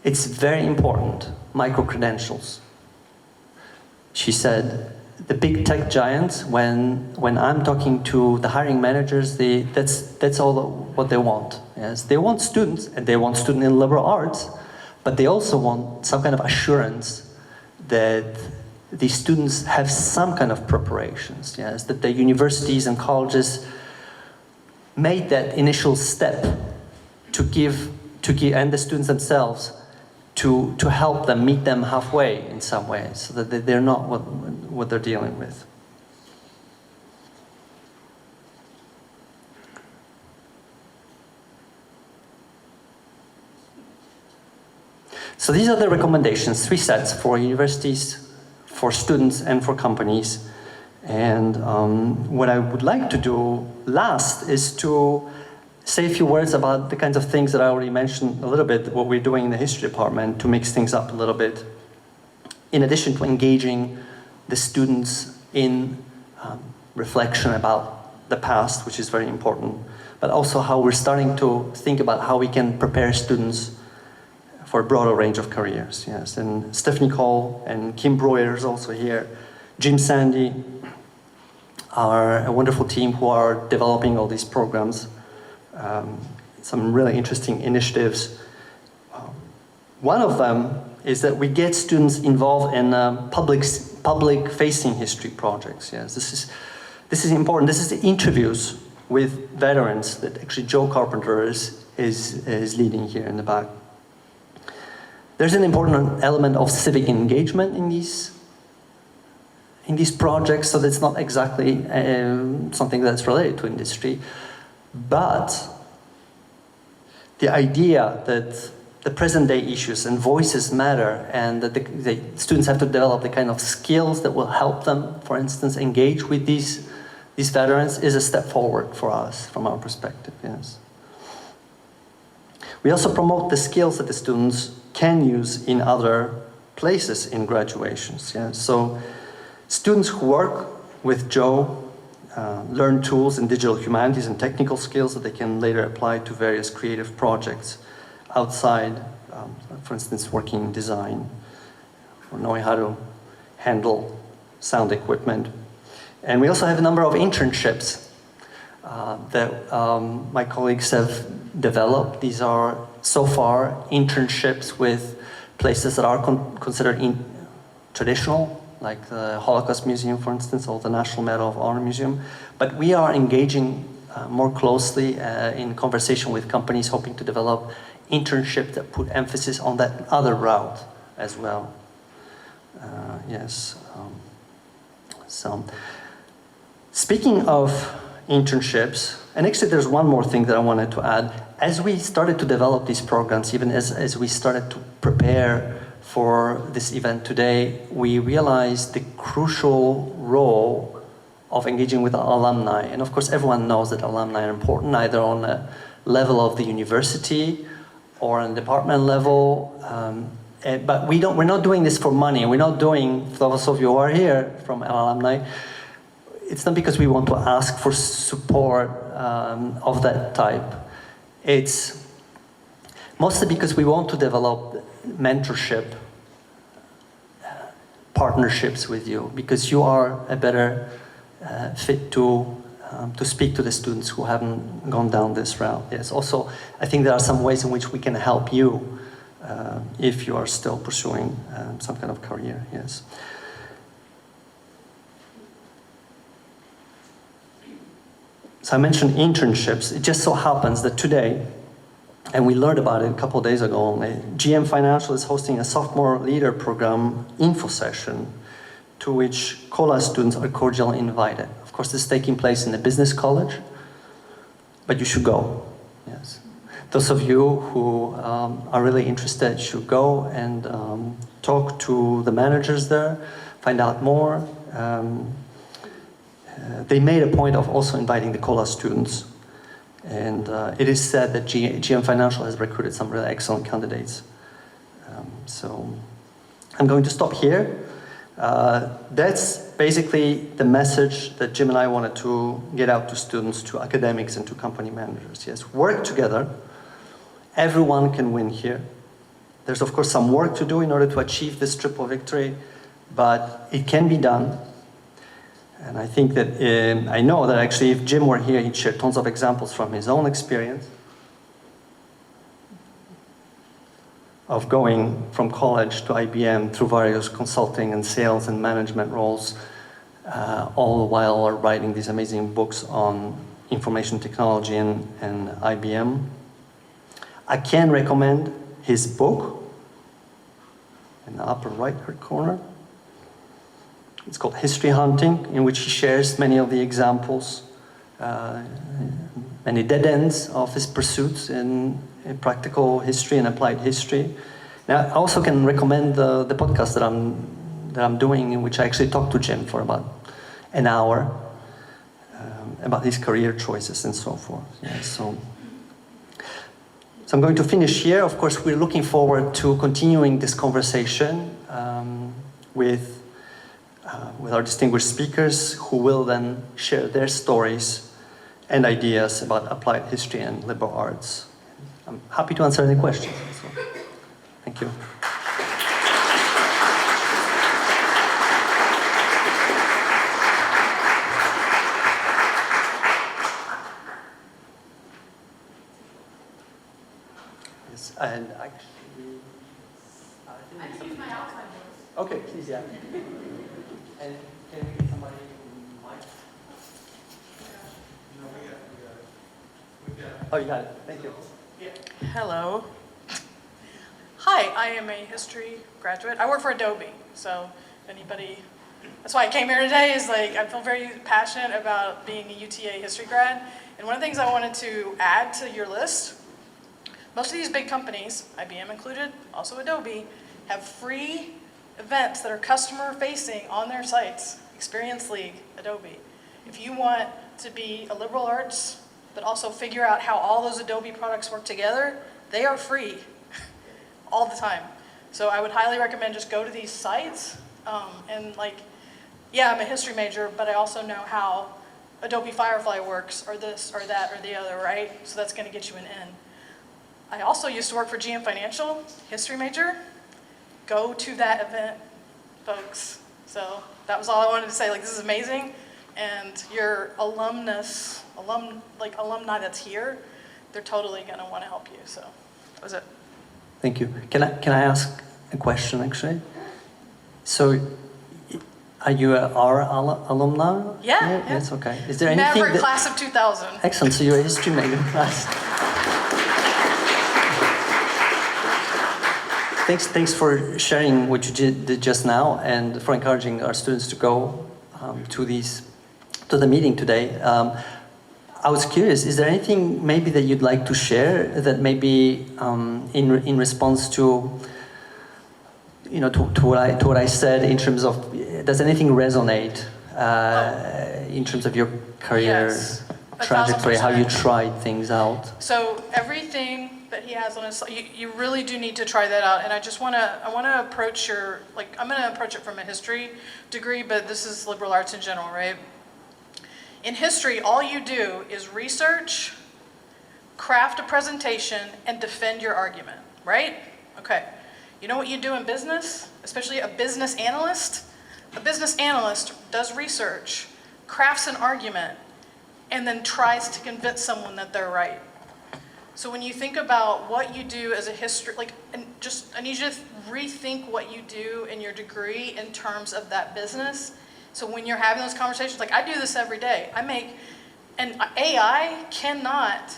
it's very important, micro-credentials. She said, the big tech giants, when I'm talking to the hiring managers, that's all what they want. Yes, they want students, and they want students in liberal arts, but they also want some kind of assurance that these students have some kind of preparations. Yes, that the universities and colleges made that initial step to give, and the students themselves, to help them, meet them halfway in some ways, so that they're not what they're dealing with. So these are the recommendations, 3 sets for universities, for students, and for companies. And what I would like to do last is to say a few words about the kinds of things that I already mentioned a little bit, what we're doing in the history department to mix things up a little bit, in addition to engaging the students in reflection about the past, which is very important, but also how we're starting to think about how we can prepare students for a broader range of careers. Yes, and Stephanie Cole and Kim Breuer is also here. Jim Sandy are a wonderful team who are developing all these programs. Some really interesting initiatives. One of them is that we get students involved in public-facing history projects. Yes, this is important. This is the interviews with veterans that actually Joe Carpenter is leading here in the back. There's an important element of civic engagement in these projects, so that's not exactly something that's related to industry, but the idea that the present day issues and voices matter, and that the students have to develop the kind of skills that will help them, for instance, engage with these veterans, is a step forward for us from our perspective. Yes. We also promote the skills that the students can use in other places in graduations. Yeah? So students who work with Joe learn tools in digital humanities and technical skills that they can later apply to various creative projects outside, for instance, working in design, or knowing how to handle sound equipment. And we also have a number of internships that my colleagues have developed. These are, so far, internships with places that are considered traditional, like the Holocaust Museum, for instance, or the National Medal of Honor Museum. But we are engaging more closely in conversation with companies hoping to develop internships that put emphasis on that other route as well. Yes. So, speaking of internships, and actually there's one more thing that I wanted to add. As we started to develop these programs, even as we started to prepare for this event today, we realized the crucial role of engaging with alumni. And of course, everyone knows that alumni are important, either on a level of the university or on the department level. But we're not doing this for money. We're not doing, for those of you who are here from alumni, it's not because we want to ask for support of that type. It's mostly because we want to develop mentorship, partnerships with you, because you are a better fit to speak to the students who haven't gone down this route. Yes. Also, I think there are some ways in which we can help you if you are still pursuing some kind of career. Yes. So I mentioned internships. It just so happens that today, and we learned about it a couple of days ago only, GM Financial is hosting a sophomore leader program info session to which COLA students are cordially invited. Of course, this is taking place in a business college, but you should go. Yes. Those of you who are really interested should go and talk to the managers there, find out more. They made a point of also inviting the COLA students. And it is said that GM Financial has recruited some really excellent candidates. So I'm going to stop here. That's basically the message that Jim and I wanted to get out to students, to academics, and to company managers. Yes, work together. Everyone can win here. There's, of course, some work to do in order to achieve this triple victory, but it can be done. And I think that, I know that actually if Jim were here, he'd share tons of examples from his own experience of going from college to IBM through various consulting and sales and management roles, all the while writing these amazing books on information technology and IBM. I can recommend his book in the upper right-hand corner. It's called History Hunting, in which he shares many of the examples, many dead ends of his pursuits in practical history and applied history. Now, I also can recommend the podcast that I'm doing, in which I actually talked to Jim for about an hour about his career choices and so forth. Yeah, so I'm going to finish here. Of course, we're looking forward to continuing this conversation with our distinguished speakers, who will then share their stories and ideas about applied history and liberal arts. I'm happy to answer any questions. So, thank you. Yes, and actually, I can use my outside voice. Okay, please, yeah. And can we get somebody mic? No, we got it. Oh, you got it. Thank you. Yeah. Hello. Hi, I am a history graduate. I work for Adobe, so anybody, that's why I came here today, is like, I feel very passionate about being a UTA history grad. And one of the things I wanted to add to your list, most of these big companies, IBM included, also Adobe, have free events that are customer facing on their sites. Experience League, Adobe. If you want to be a liberal arts, but also figure out how all those Adobe products work together, they are free all the time. So I would highly recommend just go to these sites and like, yeah, I'm a history major, but I also know how Adobe Firefly works, or this, or that, or the other, right? So that's gonna get you an in. I also used to work for GM Financial, history major. Go to that event, folks. So that was all I wanted to say. Like, this is amazing, and your alumni that's here, they're totally gonna want to help you. So that was it. Thank you. Can I ask a question actually? So, are you our alumna? Yeah. That's okay. Is there anything? Never class of 2000. Excellent. So you're a history major. Nice. Thanks for sharing what you did just now and for encouraging our students to go to the meeting today. I was curious, is there anything maybe that you'd like to share that maybe in response to to what I said in terms of, does anything resonate in terms of your career Yes, trajectory, how you 1000%. tried things out? So everything that he has on his, you really do need to try that out. And I want to approach I'm going to approach it from a history degree, but this is liberal arts in general, right? In history, all you do is research, craft a presentation, and defend your argument, right? Okay. You know what you do in business, especially a business analyst? A business analyst does research, crafts an argument, and then tries to convince someone that they're right. So when you think about what you do as a history, I need you to rethink what you do in your degree in terms of that business. So when you're having those conversations, like I do this every day. And AI cannot,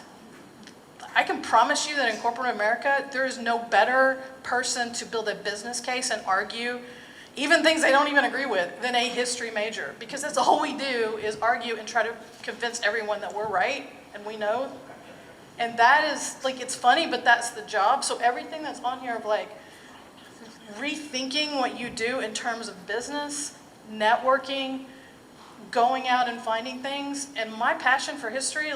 I can promise you that in corporate America, there is no better person to build a business case and argue, even things they don't even agree with, than a history major. Because that's all we do is argue and try to convince everyone that we're right and we know. And that is, it's funny, but that's the job. So everything that's on here of rethinking what you do in terms of business, networking, going out and finding things, and my passion for history,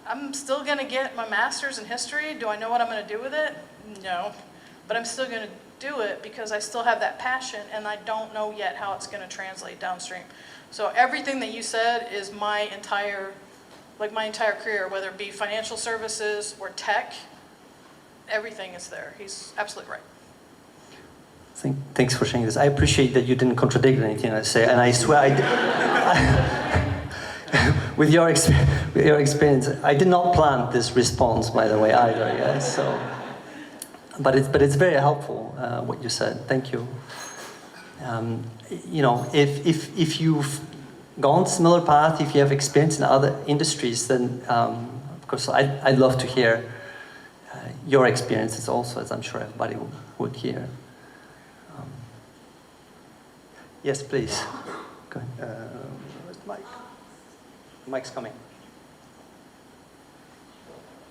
I'm still gonna get my master's in history. Do I know what I'm gonna do with it? No, but I'm still gonna do it because I still have that passion and I don't know yet how it's gonna translate downstream. So everything that you said is my entire career, whether it be financial services or tech, everything is there. He's absolutely right. Thanks for sharing this. I appreciate that you didn't contradict anything I say, and I swear with your experience, I did not plan this response, by the way, either. Yeah. So, but it's very helpful what you said. Thank you. If you've gone similar path, if you have experience in other industries, then of course I'd love to hear your experiences also, as I'm sure everybody would hear. Yes, please. Go ahead. Where's the mic? The mic's coming.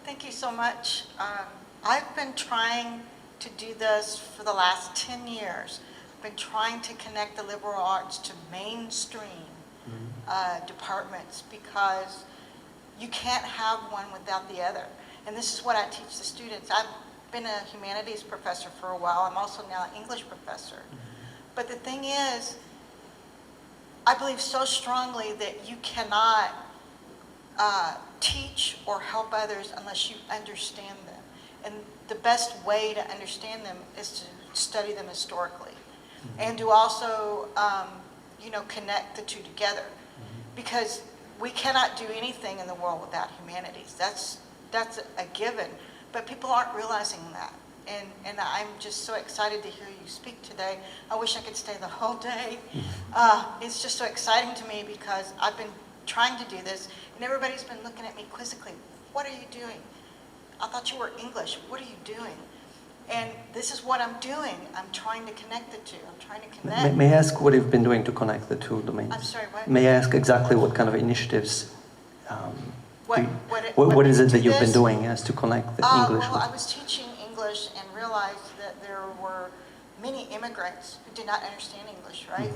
Thank you so much. I've been trying to do this for the last 10 years. I've been trying to connect the liberal arts to mainstream departments because you can't have one without the other. And this is what I teach the students. I've been a humanities professor for a while. I'm also now an English professor. But the thing is, I believe so strongly that you cannot teach or help others unless you understand them. And the best way to understand them is to study them historically and to also, connect the two together. Because we cannot do anything in the world without humanities. That's a given, but people aren't realizing that. And I'm just so excited to hear you speak today. I wish I could stay the whole day. It's just so exciting to me because I've been trying to do this, and everybody's been looking at me quizzically. What are you doing? I thought you were English. What are you doing? And this is what I'm doing. I'm trying to connect the two. I'm trying to connect. May I ask what you've been doing to connect the two domains? I'm sorry, what? May I ask exactly what kind of initiatives? What is it that you've been this? doing as to connect the English? Well, I was teaching English and realized that there were many immigrants who did not understand English, right?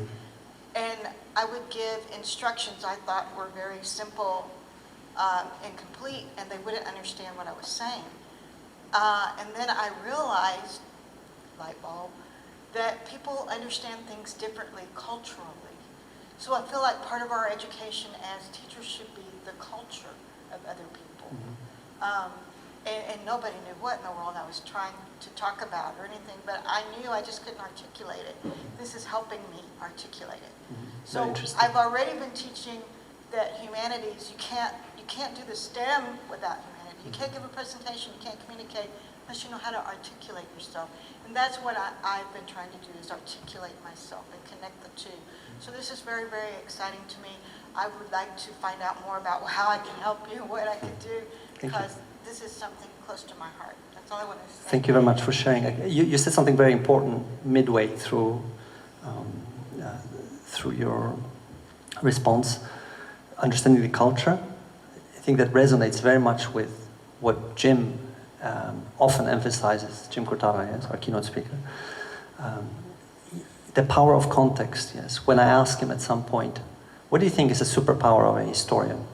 And I would give instructions I thought were very simple and complete, and they wouldn't understand what I was saying. And then I realized, light bulb, that people understand things differently culturally. So I feel like part of our education as teachers should be the culture of other people. And nobody knew what in the world I was trying to talk about or anything, but I knew I just couldn't articulate it. This is helping me articulate it. So I've already been teaching that humanities, you can't do the STEM without humanity. You can't give a presentation, you can't communicate unless you know how to articulate yourself. And that's what I've been trying to do, is articulate myself and connect the two. So this is very, very exciting to me. I would like to find out more about how I can help you, what I can do, because this is something close to my heart. That's all I want to say. Thank you very much for sharing. You said something very important midway through your response, understanding the culture. I think that resonates very much with what Jim often emphasizes, Jim Cortana, yes, our keynote speaker. The power of context, yes. When I asked him at some point, what do you think is a superpower of a historian?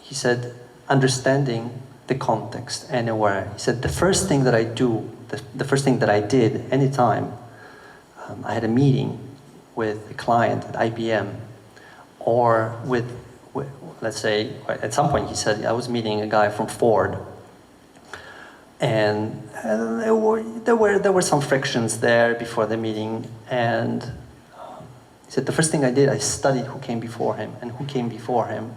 He said, understanding the context and aware. He said, the first thing that I do, the first thing that I did anytime I had a meeting with a client at IBM or with, let's say, at some point he said, I was meeting a guy from Ford, and there were some frictions there before the meeting, and he said, the first thing I did, I studied who came before him and who came before him.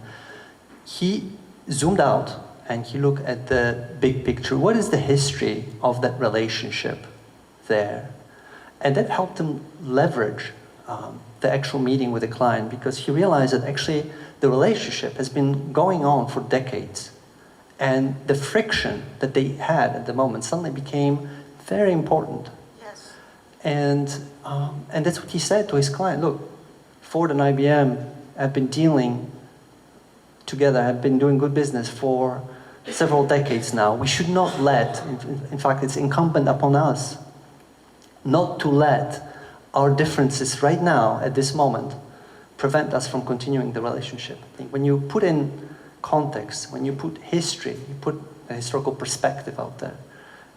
He zoomed out and he looked at the big picture. What is the history of that relationship there? And that helped him leverage the actual meeting with the client, because he realized that actually the relationship has been going on for decades. And the friction that they had at the moment suddenly became very important. Yes. And that's what he said to his client. Look, Ford and IBM have been dealing together, have been doing good business for several decades now. We should not let, in fact, it's incumbent upon us not to let our differences right now, at this moment, prevent us from continuing the relationship. I think when you put in context, when you put history, you put a historical perspective out there,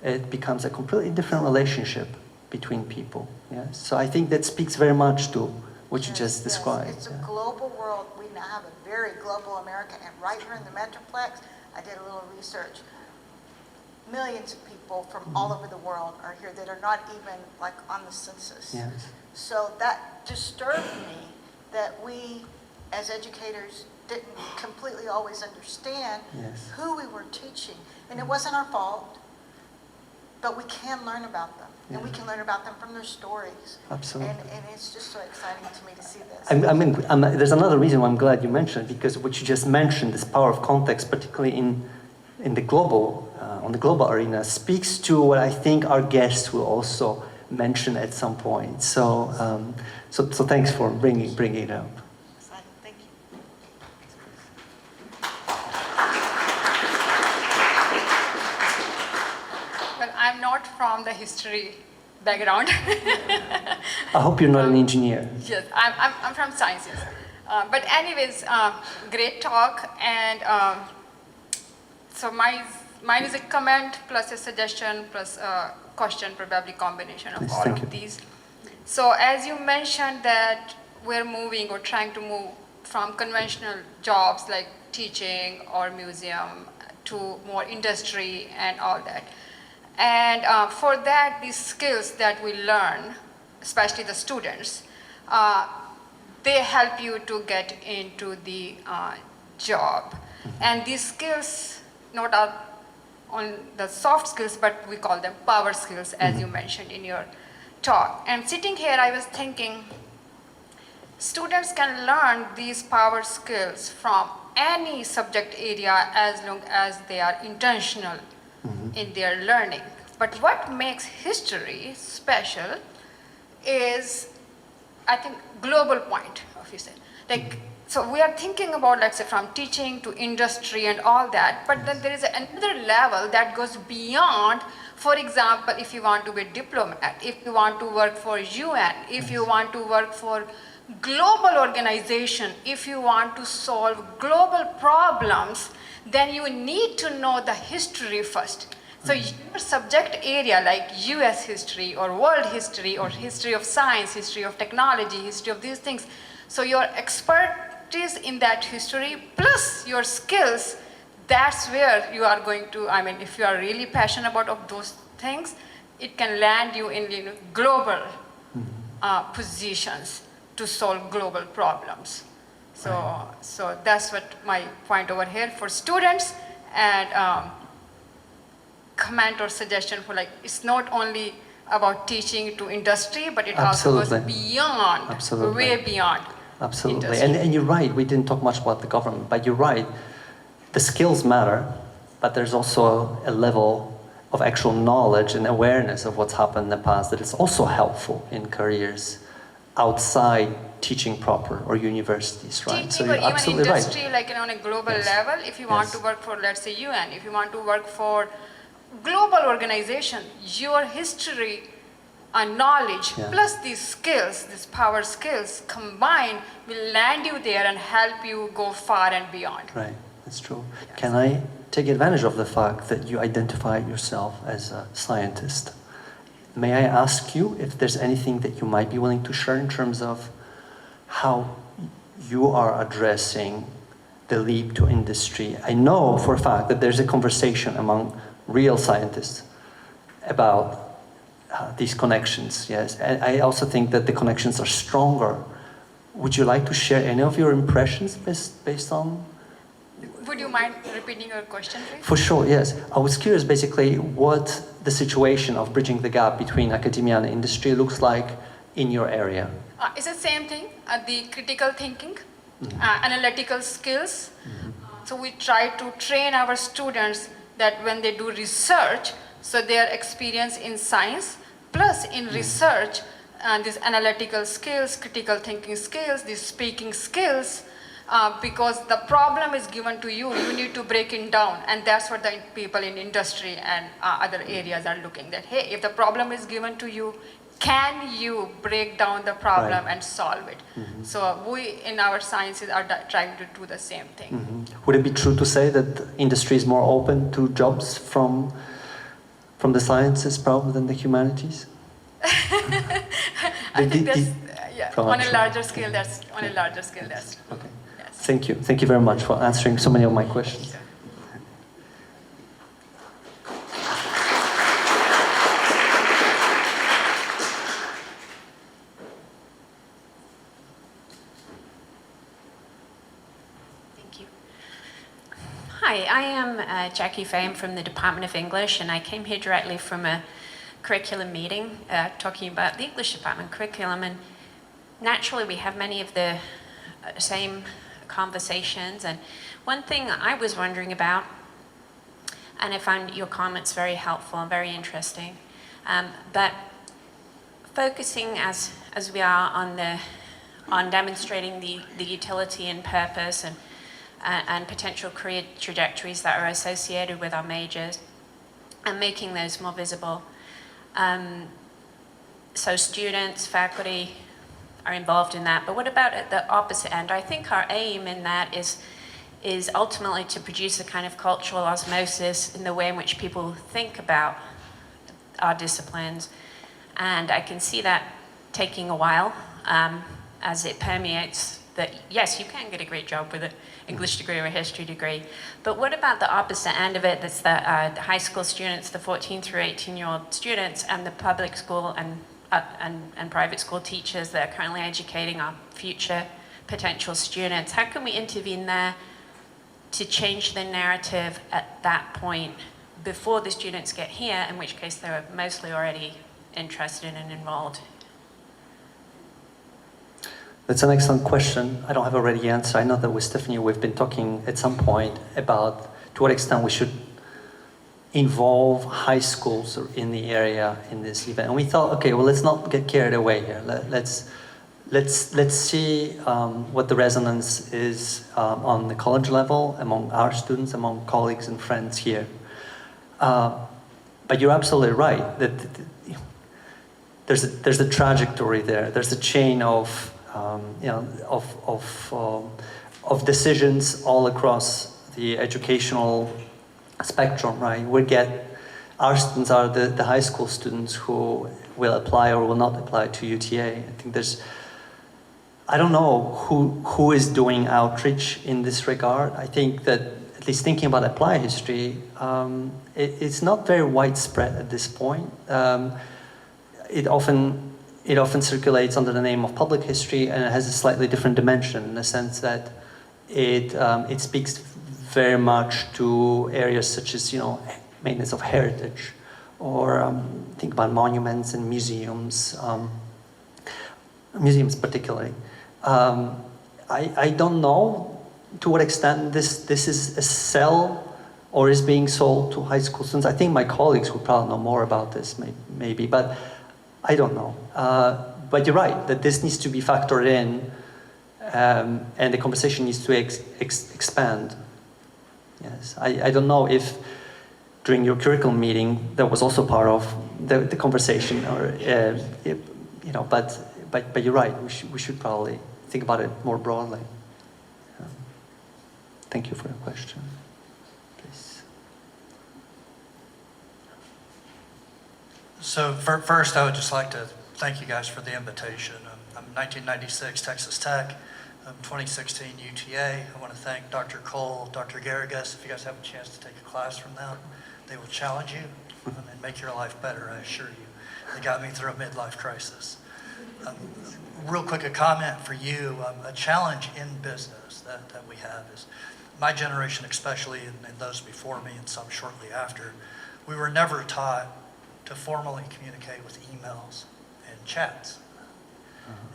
it becomes a completely different relationship between people. Yes? So I think that speaks very much to what you just described. It's a global world. We now have a very global America, and right here in the Metroplex, I did a little research. Millions of people from all over the world are here that are not even like on the census. Yes. So that disturbed me that we, as educators, didn't completely always understand Yes. who we were teaching. And it wasn't our fault, but we can learn about them. And we Yeah. can learn about them from their stories. Absolutely. And it's just so exciting to me to see this. I mean, there's another reason why I'm glad you mentioned, because what you just mentioned, this power of context, particularly in the global, on the global arena, speaks to what I think our guests will also mention at some point. So, so thanks for bringing it up. Thank you. Well, I'm not from the history background. I hope you're not an engineer. Yes, I'm from sciences. But anyways, great talk. And so mine is a comment plus a suggestion plus a question, probably combination of Yes, all thank of you. these. So as you mentioned that we're moving or trying to move from conventional jobs like teaching or museum to more industry and all that. And for that, these skills that we learn, especially the students, they help you to get into the job. And these skills not are on the soft skills, but we call them power skills, as you mentioned in your talk. And sitting here, I was thinking, students can learn these power skills from any subject area as long as they are intentional in their learning. But what makes history special is, I think, global point of view. Like, so we are thinking about, let's say, from teaching to industry and all that, but then there is another level that goes beyond. For example, if you want to be a diplomat, if you want to work for UN, if you want to work for global organization, if you want to solve global problems, then you need to know the history first. So your subject area like US history or world history or history of science, history of technology, history of these things. So your expertise in that history plus your skills, that's where you are going to, I mean, if you are really passionate about those things, it can land you in global positions to solve global problems. So that's what my point over here for students, and comment or suggestion for, like, it's not only about teaching to industry, but it also goes beyond, way beyond. Absolutely, and you're right, we didn't talk much about the government, but you're right, the skills matter, but there's also a level of actual knowledge and awareness of what's happened in the past, that it's also helpful in careers outside teaching proper or universities, right? Teaching or you're even absolutely industry, right. like on a global Yes. level, if you want Yes. to work for, let's say, UN, if you want to work for global organization, your history and knowledge Yeah. plus these skills, these power skills combined will land you there and help you go far and beyond. Right, that's true. Can I take advantage of the fact that you identify yourself as a scientist? May I ask you if there's anything that you might be willing to share in terms of how you are addressing the leap to industry? I know for a fact that there's a conversation among real scientists about these connections, yes. And I also think that the connections are stronger. Would you like to share any of your impressions based on? Would you mind repeating your question, please? For sure, yes. I was curious basically what the situation of bridging the gap between academia and industry looks like in your area. It's the same thing, the critical thinking, analytical skills. So we try to train our students that when they do research, so their experience in science plus in research, these analytical skills, critical thinking skills, these speaking skills, because the problem is given to you, you need to break it down, and that's what the people in industry and other areas are looking at. Hey, if the problem is given to you, can you break down the problem and solve it? So we in our sciences are trying to do the same thing. Would it be true to say that industry is more open to jobs from the sciences probably than the humanities? I think that's, yeah, on a Production. larger scale, that's, on a larger scale, that's, Okay. yes. Thank you. Thank you very much for answering so many of my questions. Thank you. Hi, I am Jackie Fay. I'm from the Department of English, and I came here directly from a curriculum meeting talking about the English department curriculum. And naturally, we have many of the same conversations. And one thing I was wondering about, and I found your comments very helpful and very interesting, but focusing as we are on demonstrating the utility and purpose and potential career trajectories that are associated with our majors and making those more visible. So students, faculty are involved in that, but what about at the opposite end? I think our aim in that is ultimately to produce a kind of cultural osmosis in the way in which people think about our disciplines. And I can see that taking a while as it permeates that, yes, you can get a great job with an English degree or a history degree, but what about the opposite end of it? That's the high school students, the 14 through 18-year-old students, and the public school and private school teachers that are currently educating our future potential students. How can we intervene there to change the narrative at that point before the students get here, in which case they're mostly already interested and enrolled? That's an excellent question. I don't have a ready answer. I know that with Stephanie, we've been talking at some point about to what extent we should involve high schools in the area in this event. And we thought, okay, well, let's not get carried away here. Let's see what the resonance is on the college level, among our students, among colleagues and friends here. But you're absolutely right that there's a trajectory there. There's a chain of of decisions all across the educational spectrum, right? Our students are the high school students who will apply or will not apply to UTA. I think I don't know who is doing outreach in this regard. I think that at least thinking about applied history, it's not very widespread at this point. It often circulates under the name of public history, and it has a slightly different dimension in the sense that it speaks very much to areas such as maintenance of heritage, or think about monuments and museums, museums particularly. I don't know to what extent this is a cell or is being sold to high school students. I think my colleagues would probably know more about this, maybe, but I don't know. But you're right, that this needs to be factored in, and the conversation needs to expand. Yes, I don't know if during your curriculum meeting that was also part of the conversation, or you know. But you're right. We should probably think about it more broadly. Thank you for your question. Please. So first, I would just like to thank you guys for the invitation. I'm 1996 Texas Tech. 2016 UTA. I want to thank Dr. Cole, Dr. Garrigus. If you guys have a chance to take a class from them, they will challenge you and make your life better, I assure you. They got me through a midlife crisis. Real quick, a comment for you. A challenge in business that we have is, my generation especially, and those before me and some shortly after, we were never taught to formally communicate with emails and chats.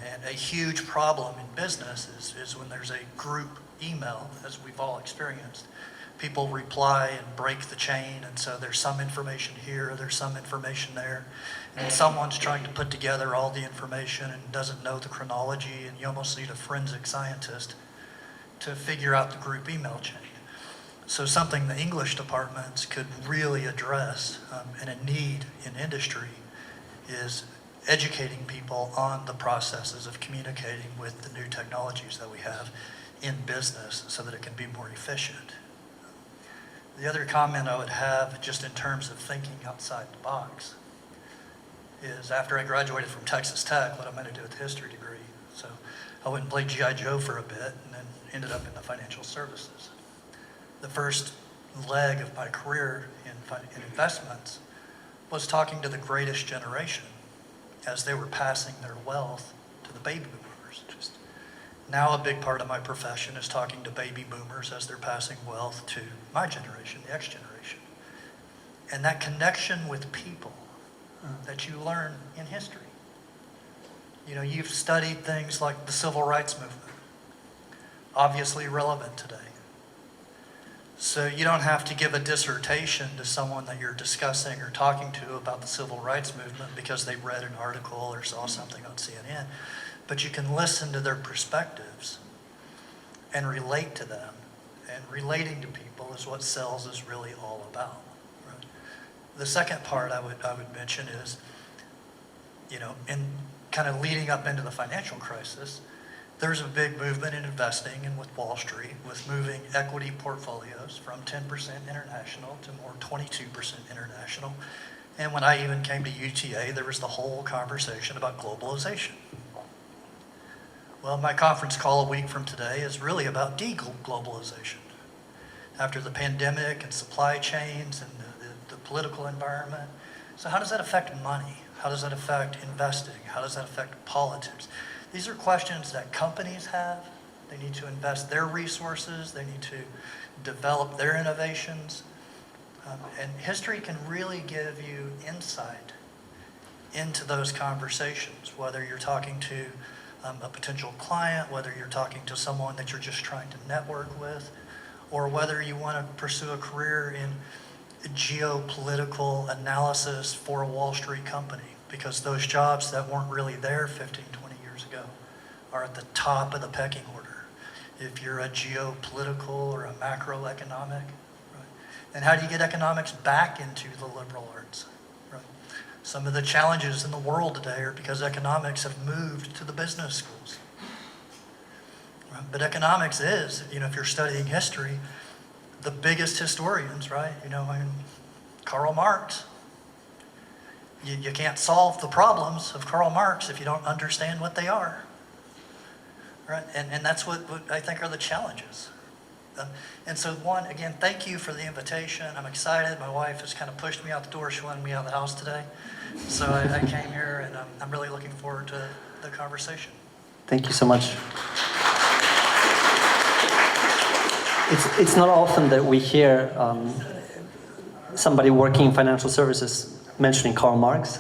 And a huge problem in business is when there's a group email, as we've all experienced. People reply and break the chain, and so there's some information here, there's some information there, and someone's trying to put together all the information and doesn't know the chronology, and you almost need a forensic scientist to figure out the group email chain. So something the English departments could really address, and a need in industry, is educating people on the processes of communicating with the new technologies that we have in business so that it can be more efficient. The other comment I would have, just in terms of thinking outside the box, is after I graduated from Texas Tech, what I'm going to do with a history degree. So I went and played G.I. Joe for a bit and then ended up in the financial services. The first leg of my career in investments was talking to the greatest generation as they were passing their wealth to the baby boomers. Now a big part of my profession is talking to baby boomers as they're passing wealth to my generation, the X generation. And that connection with people that you learn in history. You know, you've studied things like the civil rights movement, obviously relevant today. So you don't have to give a dissertation to someone that you're discussing or talking to about the civil rights movement because they read an article or saw something on CNN. But you can listen to their perspectives and relate to them. And relating to people is what sales is really all about. Right? The second part I would mention is, you know, in kind of leading up into the financial crisis, there's a big movement in investing and with Wall Street, with moving equity portfolios from 10% international to more 22% international. And when I even came to UTA, there was the whole conversation about globalization. Well, my conference call a week from today is really about de-globalization. After the pandemic and supply chains and the political environment. So how does that affect money? How does that affect investing? How does that affect politics? These are questions that companies have. They need to invest their resources. They need to develop their innovations. And history can really give you insight into those conversations, whether you're talking to a potential client, whether you're talking to someone that you're just trying to network with, or whether you want to pursue a career in geopolitical analysis for a Wall Street company, because those jobs that weren't really there 15, 20 years ago are at the top of the pecking order. If you're a geopolitical or a macroeconomic, right? And how do you get economics back into the liberal arts? Right? Some of the challenges in the world today are because economics have moved to the business schools. Right? But economics is, you know, if you're studying history, the biggest historians, right? You know, I mean, Karl Marx. You can't solve the problems of Karl Marx if you don't understand what they are. Right? And that's what I think are the challenges. And so one, again, thank you for the invitation. I'm excited. My wife has kind of pushed me out the door. She wanted me out of the house today. So I came here, and I'm really looking forward to the conversation. Thank you so much. It's not often that we hear somebody working in financial services mentioning Karl Marx.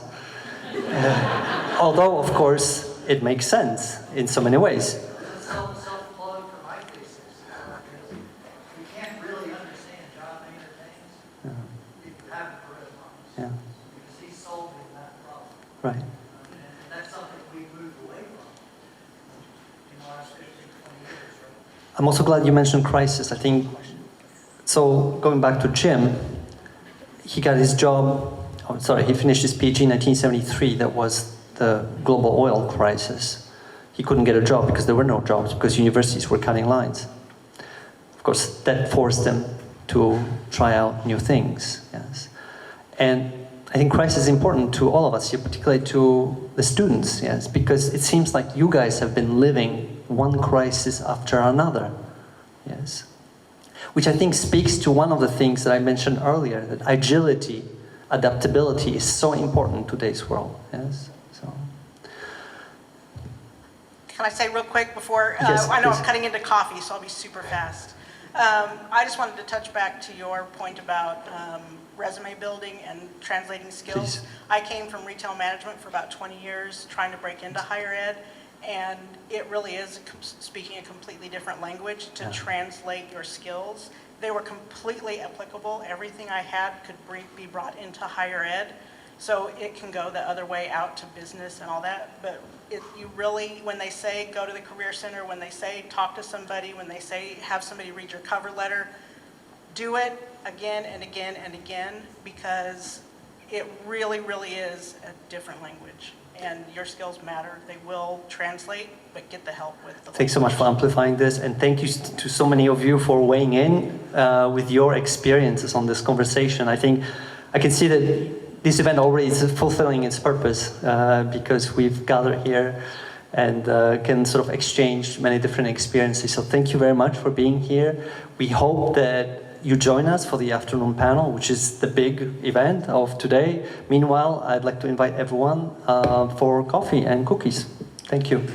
Although, of course, it makes sense in so many ways. Self-plug for my thesis. You can't really understand job entertainment I'm also glad you mentioned crisis. I think, so going back to Jim, he got his job, he finished his PhD in 1973. That was the global oil crisis. He couldn't get a job because there were no jobs, because universities were cutting lines. Of course, that forced them to try out new things, yes. And I think crisis is important to all of us here, particularly to the students, yes, because it seems like you guys have been living one crisis after another, yes. Which I think speaks to one of the things that I mentioned earlier, that agility, adaptability is so important in today's world, yes. So. Can I say real quick before, Yes, I know please. I'm cutting into coffee, so I'll be super fast. I just wanted to touch back to your point about resume building and translating skills. Please. I came from retail management for about 20 years, trying to break into higher ed, and it really is speaking a completely different language to translate your skills. They were completely applicable. Everything I had could be brought into higher ed. So it can go the other way out to business and all that, but you really, when they say go to the Career Center, when they say talk to somebody, when they say have somebody read your cover letter, do it again and again and again, because it really, really is a different language. And your skills matter. They will translate, but get the help with the language. Thanks so much for amplifying this, and thank you to so many of you for weighing in with your experiences on this conversation. I think I can see that this event already is fulfilling its purpose because we've gathered here and can sort of exchange many different experiences. So thank you very much for being here. We hope that you join us for the afternoon panel, which is the big event of today. Meanwhile, I'd like to invite everyone for coffee and cookies. Thank you.